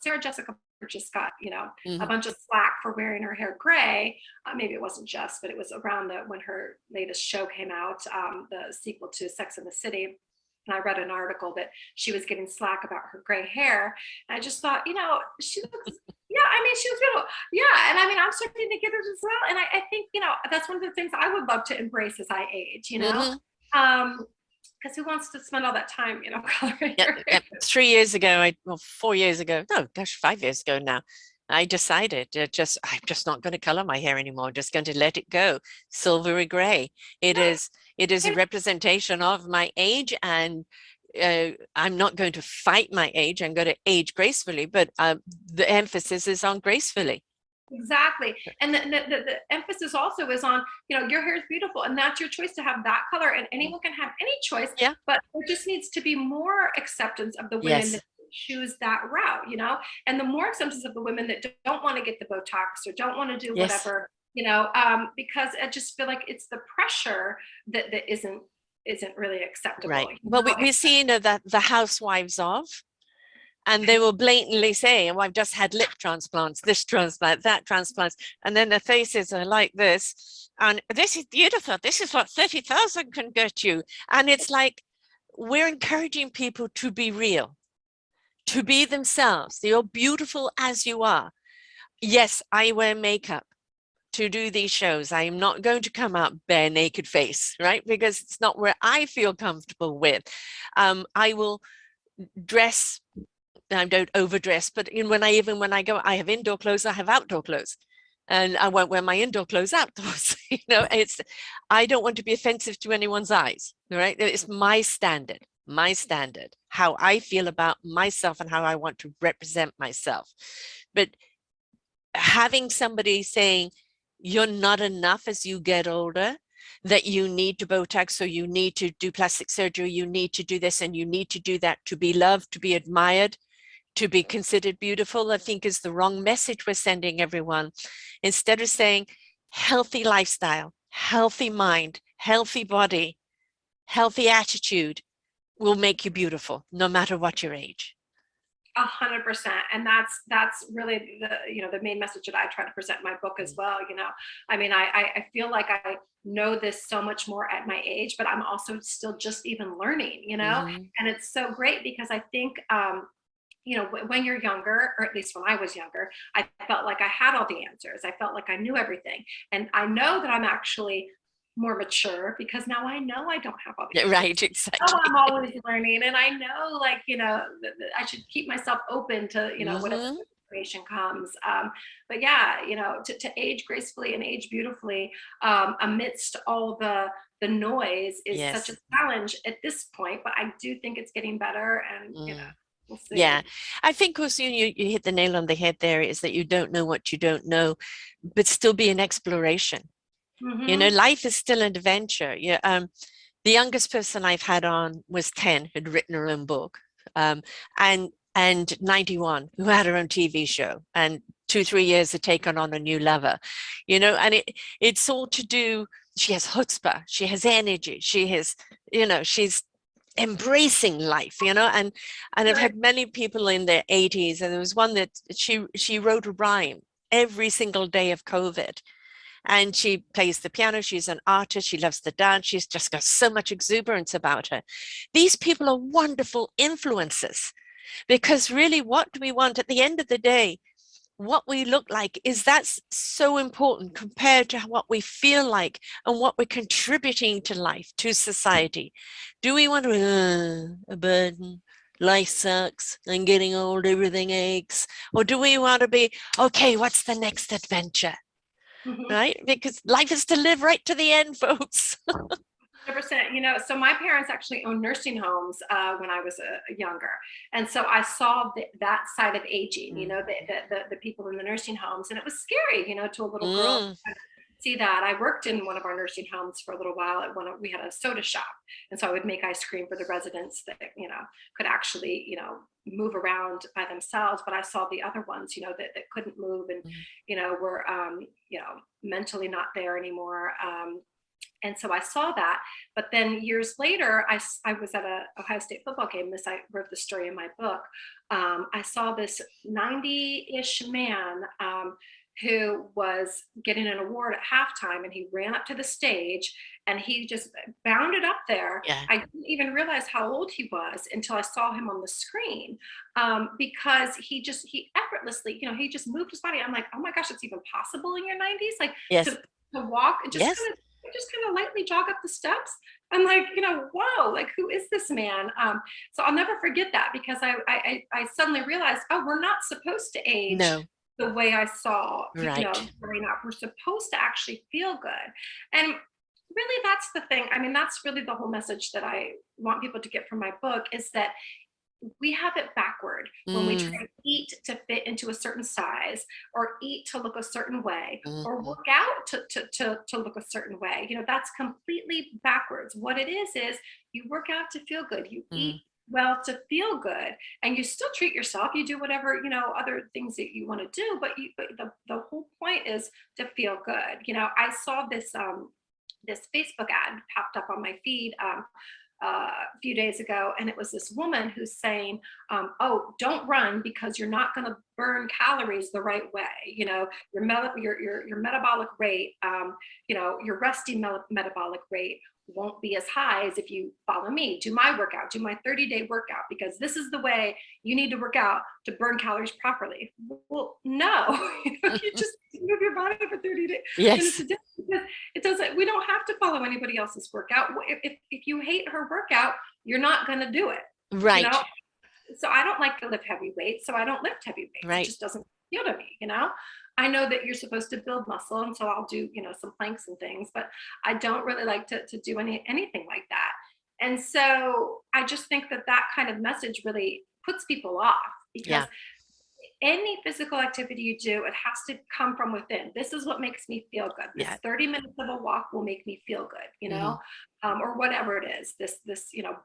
Sarah Jessica just got, a bunch of slack for wearing her hair gray. Maybe it wasn't just, but it was around when her latest show came out, the sequel to Sex and the City. And I read an article that she was getting slack about her gray hair. And I just thought, she looks, she was beautiful. Yeah. And I mean, I'm starting to get it as well. And I think, that's one of the things I would love to embrace as I age, because who wants to spend all that time, coloring your hair? 3 years ago, 4 years ago, no, gosh, 5 years ago now, I decided I'm just not going to color my hair anymore. Just going to let it go silvery gray. It is a representation of my age, and I'm not going to fight my age. I'm going to age gracefully, but the emphasis is on gracefully. Exactly. And the emphasis also is on, your hair is beautiful, and that's your choice to have that color, and anyone can have any choice. Yeah. But there just needs to be more acceptance of the women that choose that route, and the more acceptance of the women that don't want to get the Botox or don't want to do whatever, because I just feel like it's the pressure that isn't really acceptable. Right. Well, we're seeing that the housewives of, and they will blatantly say, oh, I've just had lip transplants, this transplant, that transplant, and then their faces are like this, and this is beautiful, this is what 30,000 can get you. And it's like, we're encouraging people to be real, to be themselves. You're beautiful as you are. Yes, I wear makeup to do these shows. I am not going to come out bare naked face, right? Because it's not where I feel comfortable with. I will dress. I don't overdress, but when I go, I have indoor clothes, I have outdoor clothes, and I won't wear my indoor clothes outdoors. I don't want to be offensive to anyone's eyes, right? It's my standard, how I feel about myself and how I want to represent myself. But having somebody saying you're not enough as you get older, that you need to Botox, or you need to do plastic surgery, you need to do this and you need to do that to be loved, to be admired, to be considered beautiful, I think is the wrong message we're sending everyone. Instead of saying healthy lifestyle, healthy mind, healthy body, healthy attitude will make you beautiful, no matter what your age. 100%. And that's really the main message that I try to present in my book as well. I mean, I feel like I know this so much more at my age, but I'm also still just even learning, and it's so great because I think, when you're younger, or at least when I was younger, I felt like I had all the answers. I felt like I knew everything. And I know that I'm actually more mature because now I know I don't have all the answers. Right, exactly. I'm always learning, and I know, that I should keep myself open to, whatever information comes. But yeah, to age gracefully and age beautifully amidst all the noise is such a challenge at this point. But I do think it's getting better, and we'll see. Yeah, I think also you hit the nail on the head there, is that you don't know what you don't know, but still be an exploration. Life is still an adventure. The youngest person I've had on was 10, who'd written her own book, and 91, who had her own TV show, and 2-3 years had taken on a new lover, and it's all to do. She has chutzpah, she has energy, she's embracing life, and I've had many people in their 80s, and there was one that she wrote a rhyme every single day of COVID. And she plays the piano. She's an artist. She loves to dance. She's just got so much exuberance about her. These people are wonderful influences, because really, what do we want at the end of the day? What we look like, that's so important compared to what we feel like and what we're contributing to life, to society. Do we want to a burden? Life sucks. I'm getting old. Everything aches. Or do we want to be, okay, what's the next adventure? Right? Because life is to live right to the end, folks. 100%. So my parents actually owned nursing homes when I was younger, and so I saw that side of aging. The people in the nursing homes, and it was scary. To a little girl to see that. I worked in one of our nursing homes for a little while. We had a soda shop, and so I would make ice cream for the residents that could actually move around by themselves. But I saw the other ones that couldn't move, and were mentally not there anymore. And so I saw that. But then years later, I was at a Ohio State football game. I wrote the story in my book. I saw this 90-ish man who was getting an award at halftime, and he ran up to the stage and he just bounded up there. Yeah. I didn't even realize how old he was until I saw him on the screen, because he effortlessly, he just moved his body. I'm like, oh my gosh, it's even possible in your 90s, like to walk and just kind of lightly jog up the steps. I'm like, whoa, like, who is this man? So I'll never forget that, because I suddenly realized, oh, we're not supposed to age the way I saw, growing up. We're supposed to actually feel good. And really, that's the thing. I mean, that's really the whole message that I want people to get from my book, is that we have it backward when we try to eat to fit into a certain size, or eat to look a certain way, or work out to look a certain way. That's completely backwards. What it is you work out to feel good. You eat well to feel good, and you still treat yourself. You do whatever, other things that you want to do, but the whole point is to feel good. I saw this Facebook ad popped up on my feed a few days ago, and it was this woman who's saying, oh, don't run because you're not going to burn calories the right way. Your metabolic rate, your resting metabolic rate won't be as high as if you follow me, do my workout, do my 30-day workout, because this is the way you need to work out to burn calories properly. Well, no, you just move your body for 30 days. Yes. It doesn't, we don't have to follow anybody else's workout. If you hate her workout, you're not going to do it. Right. So I don't like to lift heavy weights, so I don't lift heavy weights. Right. It just doesn't feel to me, I know that you're supposed to build muscle, and so I'll do, some planks and things, but I don't really like to do anything like that. And so I just think that kind of message really puts people off, because any physical activity you do, it has to come from within. This is what makes me feel good. This 30 minutes of a walk will make me feel good, or whatever it is. This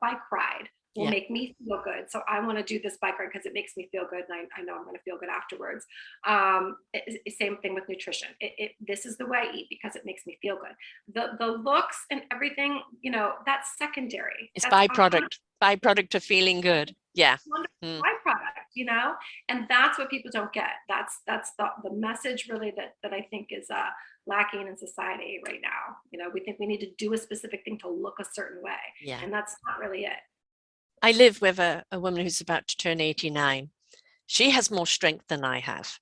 bike ride will make me feel good. So I want to do this bike ride because it makes me feel good, and I know I'm going to feel good afterwards. Same thing with nutrition. This is the way I eat because it makes me feel good. The looks and everything, that's secondary. It's byproduct of feeling good. Yeah. Wonderful byproduct, and that's what people don't get. That's the message really that I think is lacking in society right now. We think we need to do a specific thing to look a certain way. Yeah. And that's not really it. I live with a woman who's about to turn 89. She has more strength than I have.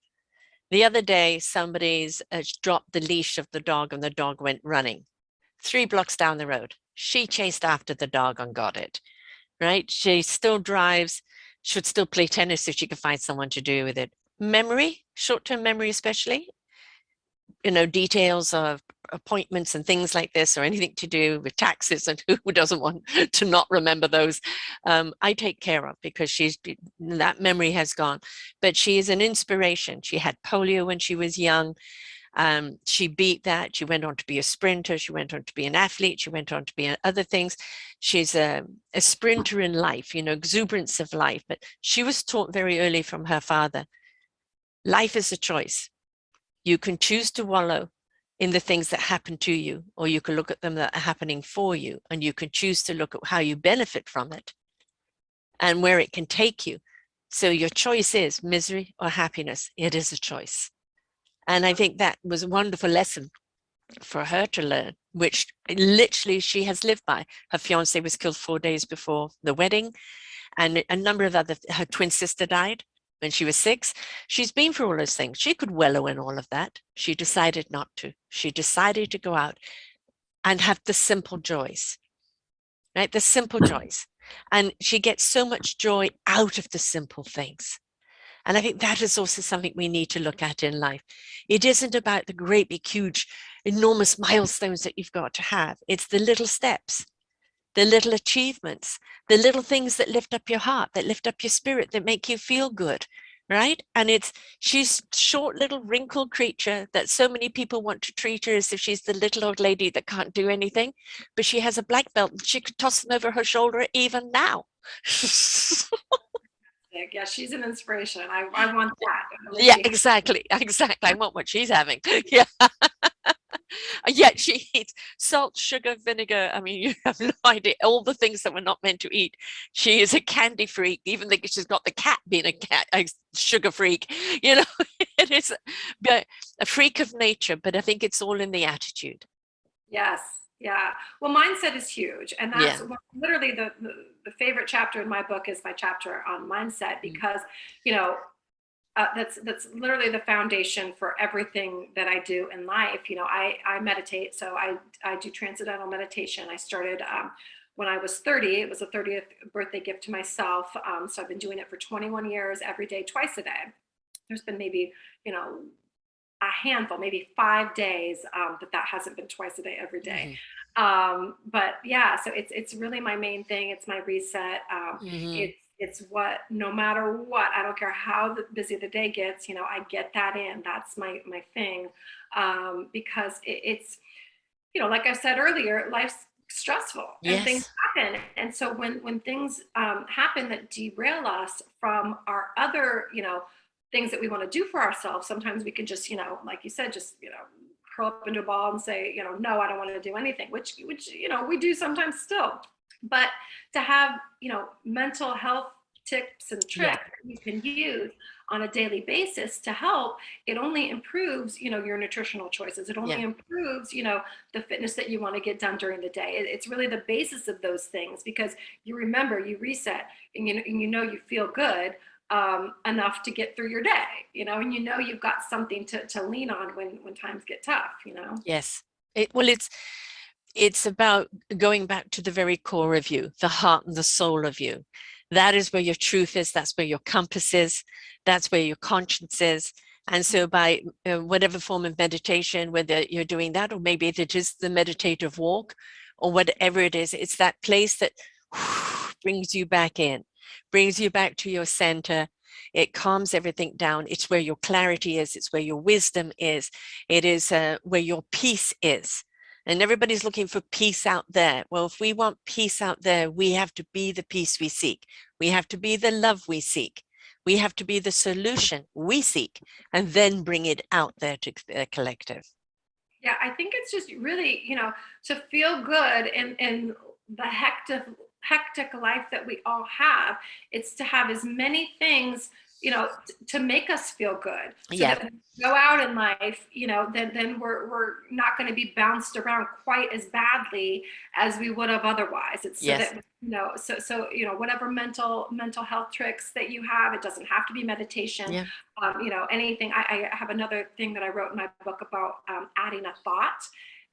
The other day, somebody's dropped the leash of the dog and the dog went running 3 blocks down the road. She chased after the dog and got it, right? She still drives, should still play tennis if she could find someone to do with it. Memory, short-term memory especially, details of appointments and things like this, or anything to do with taxes, and who doesn't want to not remember those, I take care of, because that memory has gone. But she is an inspiration. She had polio when she was young. She beat that. She went on to be a sprinter. She went on to be an athlete. She went on to be other things. She's a sprinter in life, exuberance of life. But she was taught very early from her father, life is a choice. You can choose to wallow in the things that happen to you, or you can look at them that are happening for you, and you can choose to look at how you benefit from it and where it can take you. So your choice is misery or happiness. It is a choice. And I think that was a wonderful lesson for her to learn, which literally she has lived by. Her fiance was killed 4 days before the wedding, and a number of her twin sister died when she was 6. She's been through all those things. She could wallow in all of that. She decided not to. She decided to go out and have the simple joys, right? The simple joys. And she gets so much joy out of the simple things. And I think that is also something we need to look at in life. It isn't about the great, big, huge, enormous milestones that you've got to have. It's the little steps, the little achievements, the little things that lift up your heart, that lift up your spirit, that make you feel good, right? And she's short, little, wrinkled creature that so many people want to treat her as if she's the little old lady that can't do anything, but she has a black belt and she could toss them over her shoulder even now. Yeah, she's an inspiration. I want that. Yeah, exactly. I want what she's having. Yeah. Yet she eats salt, sugar, vinegar. I mean, you have no idea all the things that we're not meant to eat. She is a candy freak, even though she's got the cat being a sugar freak. It is a freak of nature, but I think it's all in the attitude. Yes. Yeah. Well, mindset is huge. And that's literally the favorite chapter in my book is my chapter on mindset, because, that's literally the foundation for everything that I do in life. I meditate. So I do Transcendental Meditation. I started when I was 30. It was a 30th birthday gift to myself. So I've been doing it for 21 years, every day, twice a day. There's been maybe, a handful, maybe 5 days that hasn't been twice a day, every day. But yeah, so it's really my main thing. It's my reset. It's what, no matter what, I don't care how busy the day gets, I get that in. That's my thing. Because it's, like I said earlier, life's stressful and things happen. And so when things happen that derail us from our other, things that we want to do for ourselves, sometimes we can just, like you said, just, curl up into a ball and say, no, I don't want to do anything, which, we do sometimes still. But to have, mental health tips and tricks that you can use on a daily basis to help, it only improves, your nutritional choices. It only improves, the fitness that you want to get done during the day. It's really the basis of those things, because you remember, you reset, and you feel good enough to get through your day, and you've got something to lean on when times get tough, Yes. It's about going back to the very core of you, the heart and the soul of you. That is where your truth is. That's where your compass is. That's where your conscience is. And so by whatever form of meditation, whether you're doing that, or maybe it is the meditative walk, or whatever it is, it's that place that brings you back in, brings you back to your center. It calms everything down. It's where your clarity is. It's where your wisdom is. It is where your peace is. And everybody's looking for peace out there. Well, if we want peace out there, we have to be the peace we seek. We have to be the love we seek. We have to be the solution we seek, and then bring it out there to the collective. Yeah, I think it's just really, to feel good in the hectic life that we all have. It's to have as many things, to make us feel good. So that when we go out in life, then we're not going to be bounced around quite as badly as we would have otherwise. It's so that, so whatever mental health tricks that you have, it doesn't have to be meditation. Anything. I have another thing that I wrote in my book about adding a thought.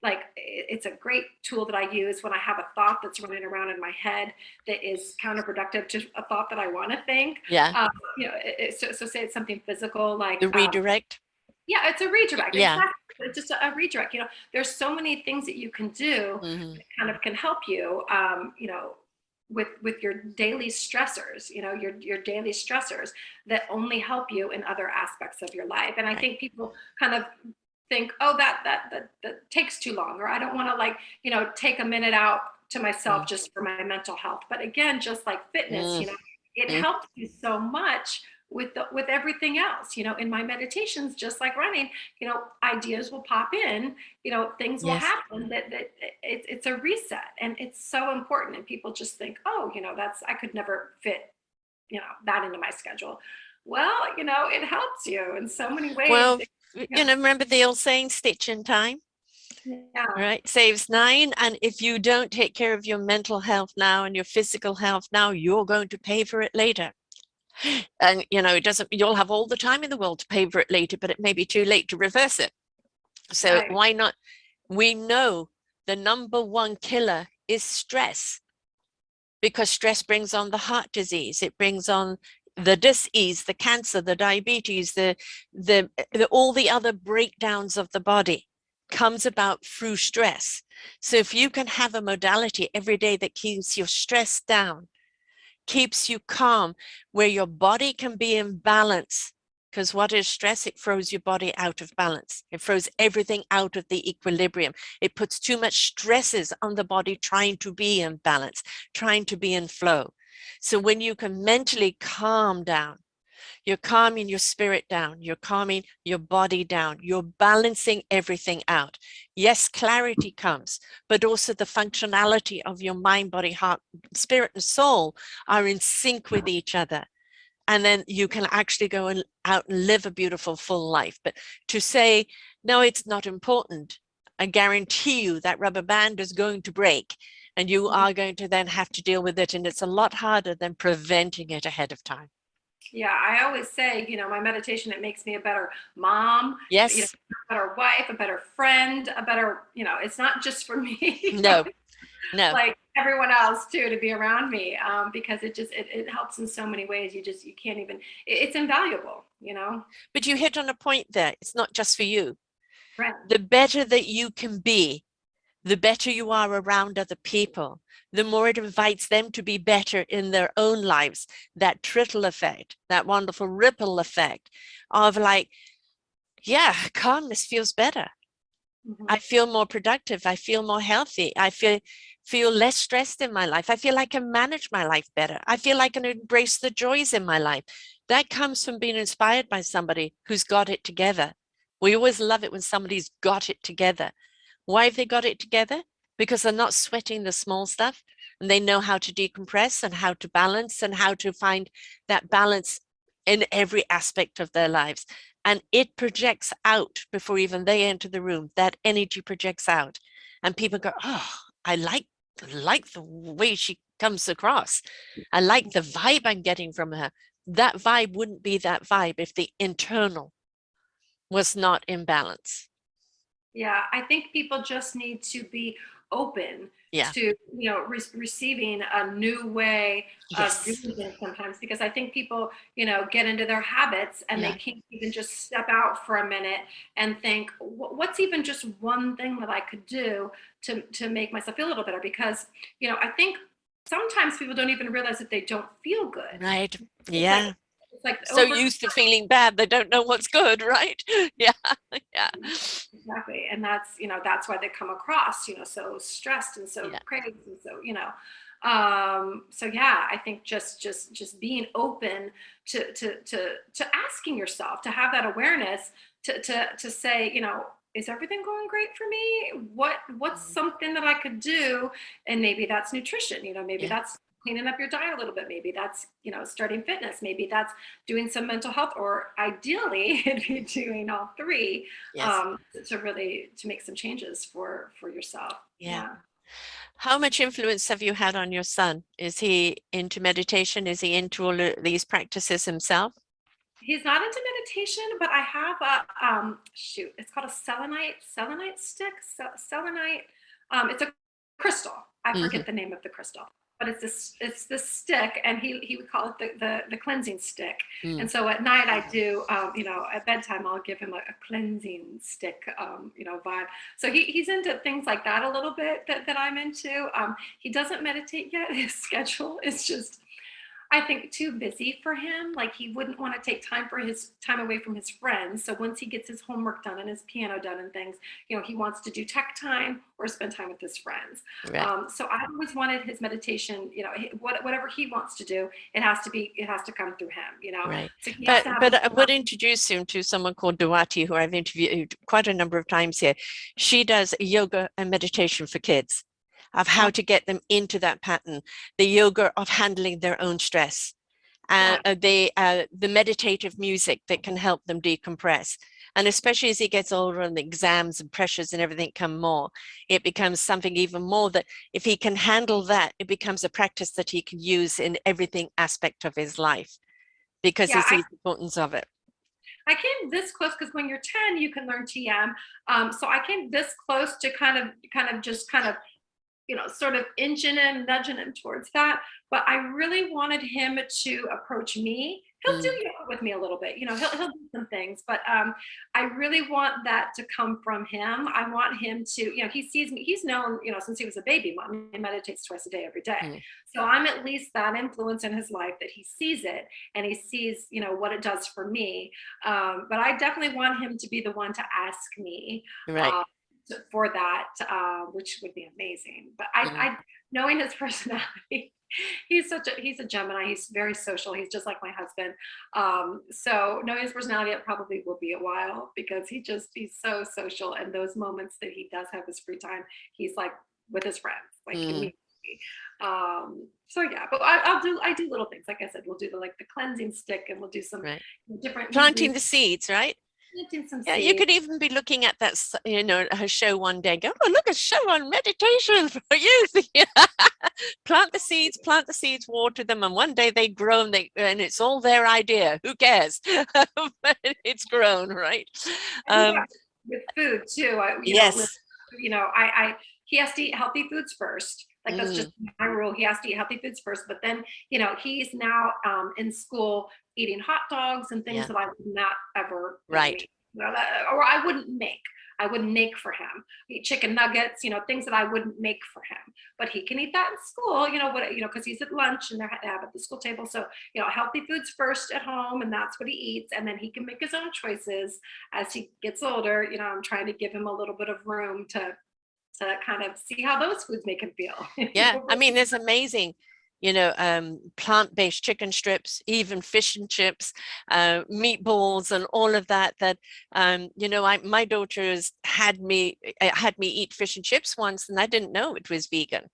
Like, it's a great tool that I use when I have a thought that's running around in my head that is counterproductive to a thought that I want to think. So say it's something physical, like the redirect. It's a redirect. Yeah. Exactly. It's just a redirect. There's so many things that you can do that kind of can help you, with your daily stressors, your daily stressors that only help you in other aspects of your life. And I think people kind of think, oh, that takes too long, or I don't want to take a minute out to myself just for my mental health. But again, just like fitness, it helps you so much with everything else. In my meditations, just like running, ideas will pop in, things will happen that it's a reset, and it's so important. And people just think, oh, I could never fit, that into my schedule. Well, it helps you in so many ways. Well, remember the old saying, stitch in time? Right, saves 9. And if you don't take care of your mental health now and your physical health now, you're going to pay for it later. And you'll have all the time in the world to pay for it later, but it may be too late to reverse it. So why not? We know the number one killer is stress, because stress brings on the heart disease. It brings on the dis-ease, the cancer, the diabetes, the all the other breakdowns of the body comes about through stress. So if you can have a modality every day that keeps your stress down, keeps you calm, where your body can be in balance, because what is stress? It throws your body out of balance. It throws everything out of the equilibrium. It puts too much stresses on the body trying to be in balance, trying to be in flow. So when you can mentally calm down, you're calming your spirit down, you're calming your body down, you're balancing everything out. Yes, clarity comes, but also the functionality of your mind, body, heart, spirit, and soul are in sync with each other. And then you can actually go out and live a beautiful, full life. But to say, no, it's not important, I guarantee you that rubber band is going to break, and you are going to then have to deal with it. And it's a lot harder than preventing it ahead of time. Yeah, I always say, my meditation, it makes me a better mom, yes, a better wife, a better friend, a better, it's not just for me. No. Like everyone else too, to be around me, because it helps in so many ways. You can't even, it's invaluable, But you hit on a point there. It's not just for you. Right. The better that you can be, the better you are around other people, the more it invites them to be better in their own lives. That trickle effect, that wonderful ripple effect of calmness feels better. I feel more productive. I feel more healthy. I feel less stressed in my life. I feel like I can manage my life better. I feel like I can embrace the joys in my life. That comes from being inspired by somebody who's got it together. We always love it when somebody's got it together. Why have they got it together? Because they're not sweating the small stuff. and they know how to decompress and how to balance and how to find that balance in every aspect of their lives. And it projects out before even they enter the room. That energy projects out, and people go, oh, I like the way she comes across. I like the vibe I'm getting from her. That vibe wouldn't be that vibe if the internal was not in balance. Yeah, I think people just need to be open Yeah. to, receiving a new way of Yes. doing things sometimes, because I think people, get into their habits and they Yeah. can't even just step out for a minute and think, what's even just one thing that I could do to make myself feel a little better? Because, I think sometimes people don't even realize that they don't feel good. Right. It's like Yeah. it's like So over. used to feeling bad, they don't know what's good, right? Yeah. Yeah. Exactly. And that's why they come across, so stressed and so Yeah. crazy. And so, so yeah, I think just being open to asking yourself, to have that awareness, to say, is everything going great for me? What's something that I could do? And maybe that's nutrition, maybe Yeah. that's cleaning up your diet a little bit. Maybe that's, starting fitness. Maybe that's doing some mental health, or ideally it'd be doing all three, Yes. to really to make some changes for yourself. Yeah. Yeah. How much influence have you had on your son? Is he into meditation? Is he into all of these practices himself? He's not into meditation, but I have a it's called a selenite stick. Selenite. It's a crystal. I Mm-hmm. forget the name of the crystal, but it's this stick, and he would call it the cleansing stick. Mm. And so at night I do, at bedtime I'll give him a cleansing stick, vibe. So he's into things like that a little bit, that I'm into. He doesn't meditate yet. His schedule is just, I think, too busy for him. Like, he wouldn't want to take time away from his friends. So once he gets his homework done and his piano done and things, he wants to do tech time or spend time with his friends. Right. So I always wanted his meditation, whatever he wants to do, it has to come through him. Right. So he has to have But I would introduce him to someone called Duati, who I've interviewed quite a number of times here. She does yoga and meditation for kids, of how to get them into that pattern, the yoga of handling their own stress, the meditative music that can help them decompress. And especially as he gets older and the exams and pressures and everything come more, it becomes something even more that if he can handle that, it becomes a practice that he can use in everything aspect of his life, because he yeah, sees the importance of it. I came this close because when you're 10, you can learn TM. So I came this close to kind of sort of inching and nudging him towards that. But I really wanted him to approach me. He'll do yoga with me a little bit, he'll do some things, but I really want that to come from him. I want him to, he sees me, he's known, since he was a baby, Mommy meditates twice a day, every day. So I'm at least that influence in his life, that he sees it and he sees, what it does for me. But I definitely want him to be the one to ask me. Right. For that, which would be amazing. But I knowing his personality, he's a Gemini. He's very social. He's just like my husband. So knowing his personality, it probably will be a while, because he's so social. And those moments that he does have his free time, he's like with his friends, like immediately. So yeah, but I do little things. Like I said, we'll do the cleansing stick, and we'll do some different planting the seeds, right? Yeah, you could even be looking at that, her show one day, go, oh, look, a show on meditation for youth. Plant the seeds, water them, and one day they grow, and it's all their idea. Who cares? But it's grown, right? With food too. Yes. He has to eat healthy foods first. Like, that's just my rule. He has to eat healthy foods first. But then, he's now in school eating hot dogs and things that I would not ever make, or I wouldn't make. I wouldn't make for him. Eat chicken nuggets, things that I wouldn't make for him. But he can eat that in school, because he's at lunch and they have at the school table. So, healthy foods first at home, and that's what he eats. And then he can make his own choices as he gets older. I'm trying to give him a little bit of room to kind of see how those foods make him feel. Yeah, I mean, it's amazing. Plant-based chicken strips, even fish and chips, meatballs, and all of that. My daughter had me eat fish and chips once, and I didn't know it was vegan.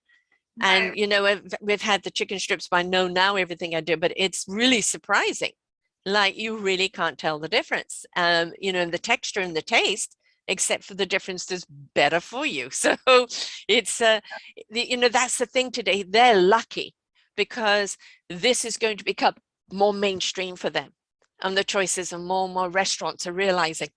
And, Right. you know, we've had the chicken strips, but I know now everything I do, but it's really surprising. Like you really can't tell the difference, you know, in the texture and the taste, except for the difference is better for you. So it's, you know, that's the thing today. They're lucky because this is going to become more mainstream for them. And the choices and more restaurants are realizing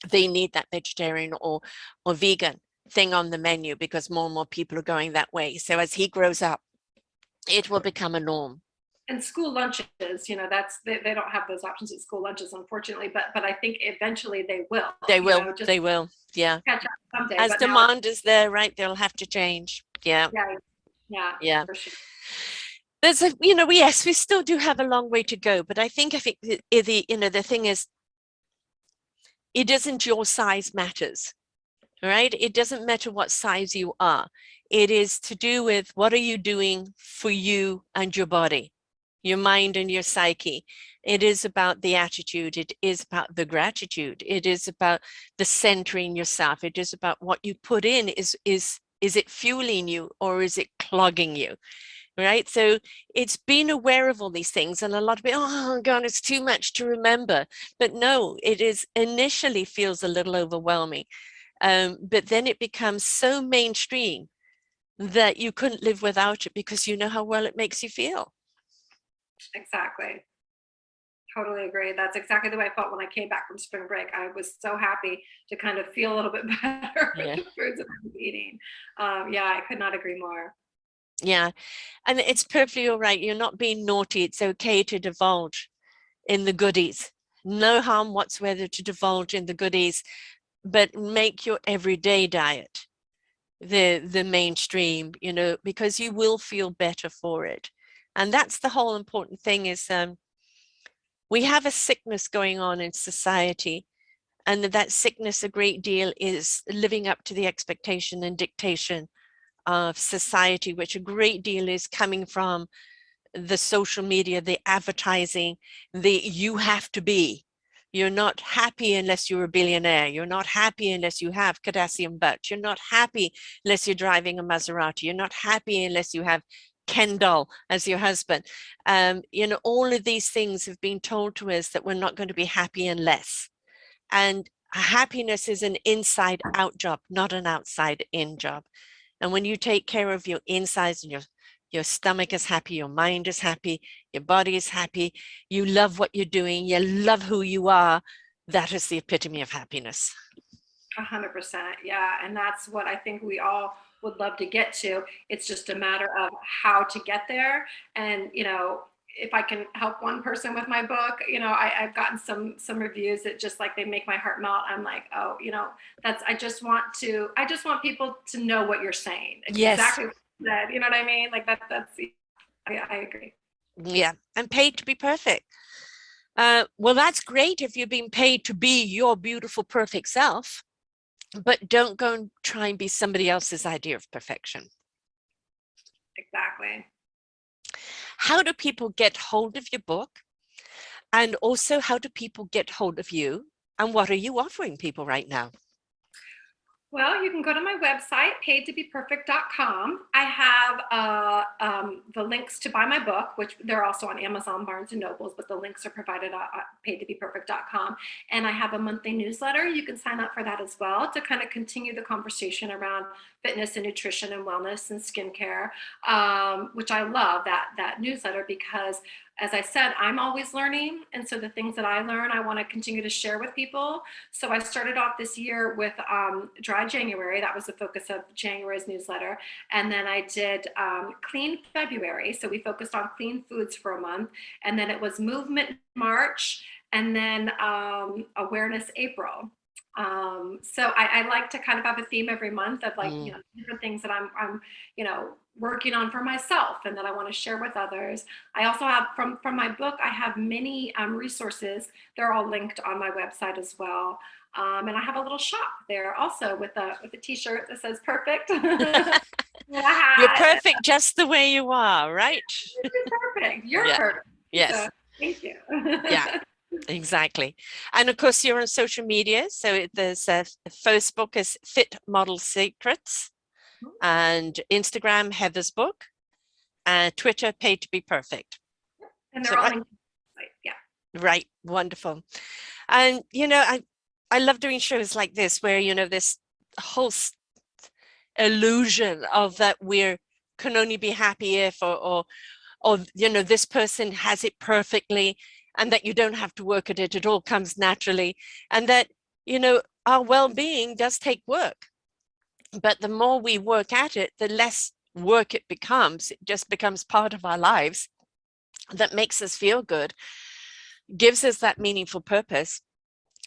they need that vegetarian or vegan thing on the menu because more and more people are going that way. So as he grows up, it will become a norm. And school lunches, you know, that's they don't have those options at school lunches, unfortunately. But I think eventually they will. They You will, know, just they will. Yeah. catch up someday. As But now, demand is there, right? They'll have to change. Yeah. yeah, yeah, Yeah. for sure. There's a, you know, yes, we still do have a long way to go, but I think you know, the thing is, it isn't your size matters, right? It doesn't matter what size you are. It is to do with what are you doing for you and your body, your mind and your psyche. It is about the attitude. It is about the gratitude. It is about the centering yourself. It is about what you put in. Is it fueling you or is it clogging you? Right. So it's being aware of all these things. And a lot of people, oh God, it's too much to remember. But no, it is initially feels a little overwhelming. But then it becomes so mainstream that you couldn't live without it because you know how well it makes you feel. Exactly. Totally agree. That's exactly the way I felt when I came back from spring break. I was so happy to kind of feel a little bit better with Yeah. the foods that I was eating. Yeah, I could not agree more. Yeah. And it's perfectly all right. You're not being naughty. It's okay to divulge in the goodies. No harm whatsoever to divulge in the goodies, but make your everyday diet the mainstream, you know, because you will feel better for it. And that's the whole important thing is we have a sickness going on in society, and that sickness a great deal is living up to the expectation and dictation of society, which a great deal is coming from the social media, the advertising, the you have to be. You're not happy unless you're a billionaire. You're not happy unless you have Kardashian butt. You're not happy unless you're driving a Maserati. You're not happy unless you have Kendall as your husband. You know, all of these things have been told to us that we're not going to be happy unless. And happiness is an inside out job, not an outside in job. And when you take care of your insides and your stomach is happy, your mind is happy, your body is happy, you love what you're doing, you love who you are, that is the epitome of happiness. 100%. Yeah. And that's what I think we all would love to get to. It's just a matter of how to get there. And, you know, if I can help one person with my book, you know, I've gotten some reviews that just like they make my heart melt. I'm like, oh, you know, I just want people to know what you're saying. Yes. Exactly what you said. You know what I mean? Like I agree. Yeah. And paid to be perfect. Well, that's great if you're being paid to be your beautiful, perfect self, but don't go and try and be somebody else's idea of perfection. Exactly. How do people get hold of your book? And also, how do people get hold of you? And what are you offering people right now? Well, you can go to my website, paidtobeperfect.com. I have the links to buy my book, which they're also on Amazon, Barnes and Nobles, but the links are provided at paidtobeperfect.com. And I have a monthly newsletter. You can sign up for that as well to kind of continue the conversation around fitness and nutrition and wellness and skincare, which I love that newsletter because, as I said, I'm always learning. And so the things that I learn, I want to continue to share with people. So I started off this year with Dry January. That was the focus of January's newsletter. And then I did Clean February. So we focused on clean foods for a month. And then it was Movement March, and then Awareness April. So I like to kind of have a theme every month of like, you know, different things that I'm, you know, working on for myself and that I want to share with others. I also have from my book, I have many resources. They're all linked on my website as well. And I have a little shop there also with a t-shirt that says perfect. You're perfect just the way you are, right? You're perfect. You're Yeah. perfect. Yes. So, thank you. Yeah. Exactly. And of course, you're on social media. So there's Facebook is Fit Model Secrets. and Instagram, Heather's book, and Twitter, Paid to Be Perfect. And they're all linked. Yeah. Right. Wonderful. And, I love doing shows like this where, this whole illusion of that we're can only be happy if, or, this person has it perfectly, and that you don't have to work at it. It all comes naturally. And that, our well-being does take work. But the more we work at it, the less work it becomes. It just becomes part of our lives that makes us feel good, gives us that meaningful purpose,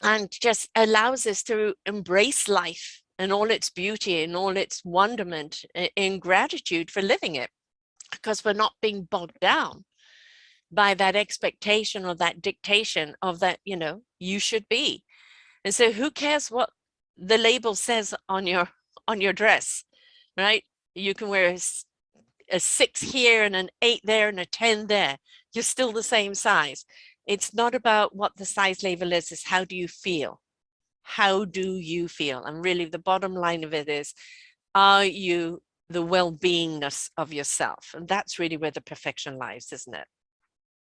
and just allows us to embrace life and all its beauty and all its wonderment in gratitude for living it, because we're not being bogged down by that expectation or that dictation of that, you should be. And so who cares what the label says on your dress, right? You can wear a 6 here and an 8 there and a 10 there. You're still the same size. It's not about what the size label is, it's how do you feel? How do you feel? And really the bottom line of it is, are you the well-beingness of yourself? And that's really where the perfection lies, isn't it?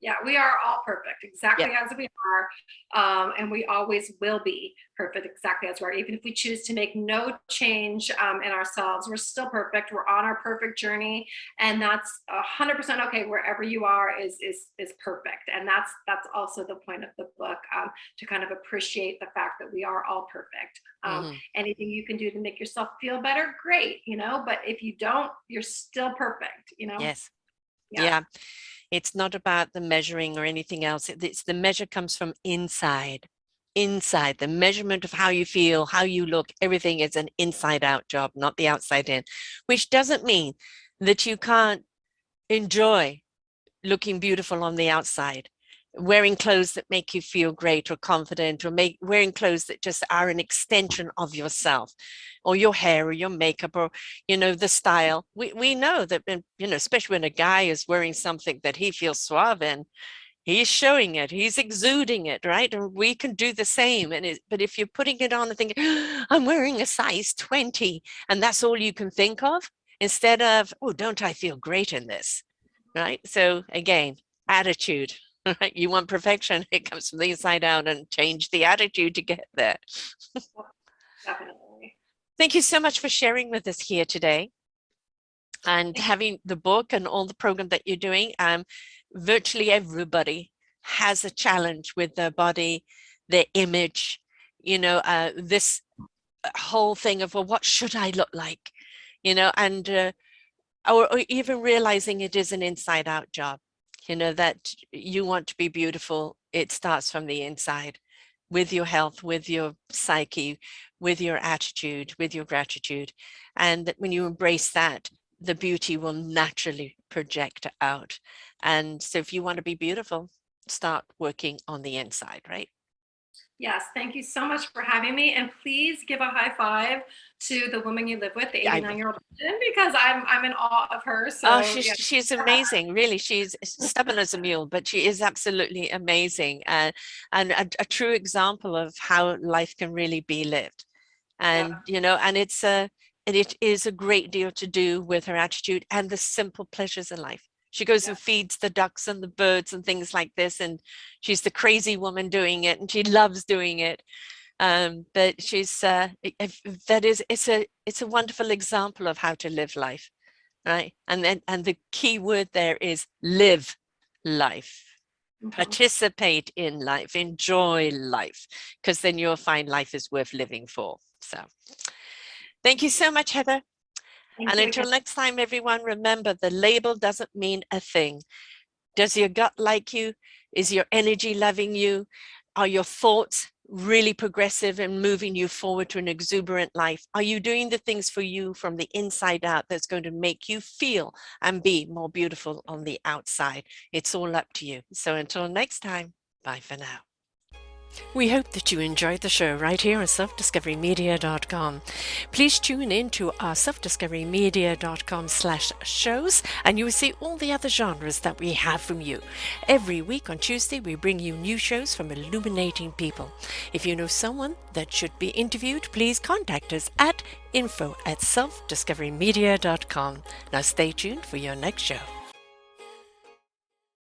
Yeah, we are all perfect exactly as we are, and we always will be perfect exactly as we are. Even if we choose to make no change in ourselves, we're still perfect. We're on our perfect journey, and that's 100% okay. Wherever you are is perfect, and that's also the point of the book, to kind of appreciate the fact that we are all perfect. Anything you can do to make yourself feel better, great, but if you don't, you're still perfect. Yes. Yeah. It's not about the measuring or anything else. It's the measure comes from inside. The measurement of how you feel, how you look, everything is an inside out job, not the outside in, which doesn't mean that you can't enjoy looking beautiful on the outside, wearing clothes that make you feel great or confident, or wearing clothes that just are an extension of yourself, or your hair or your makeup, or the style. We know that, especially when a guy is wearing something that he feels suave in, he's showing it, he's exuding it, right? And we can do the same. But if you're putting it on and thinking, I'm wearing a size 20, and that's all you can think of, instead of, oh, don't I feel great in this? Right? So again, attitude, right? You want perfection, it comes from the inside out, and change the attitude to get there. Definitely. Thank you so much for sharing with us here today and having the book and all the program that you're doing. Virtually everybody has a challenge with their body, their image, this whole thing of, well, what should I look like? And or even realizing it is an inside out job, that you want to be beautiful. It starts from the inside, with your health, with your psyche, with your attitude, with your gratitude. And that when you embrace that, the beauty will naturally project out. And so if you want to be beautiful, start working on the inside, right? Yes, thank you so much for having me. And please give a high five to the woman you live with, the 89-year-old woman, because I'm in awe of her. So she's amazing, really. She's stubborn as a mule, but she is absolutely amazing, and a true example of how life can really be lived. And and it is a great deal to do with her attitude and the simple pleasures in life. She goes and feeds the ducks and the birds and things like this, and she's the crazy woman doing it, and she loves doing it. But she's it's a wonderful example of how to live life, right? And the key word there is live life. Participate in life, enjoy life, because then you'll find life is worth living for. So thank you so much, Heather. And until next time, everyone, remember, the label doesn't mean a thing. Does your gut like you? Is your energy loving you? Are your thoughts really progressive and moving you forward to an exuberant life? Are you doing the things for you from the inside out that's going to make you feel and be more beautiful on the outside? It's all up to you. So until next time, bye for now. We hope that you enjoyed the show right here on selfdiscoverymedia.com. Please tune in to our selfdiscoverymedia.com/shows and you will see all the other genres that we have from you. Every week on Tuesday, we bring you new shows from illuminating people. If you know someone that should be interviewed, please contact us at info@selfdiscoverymedia.com. Now stay tuned for your next show.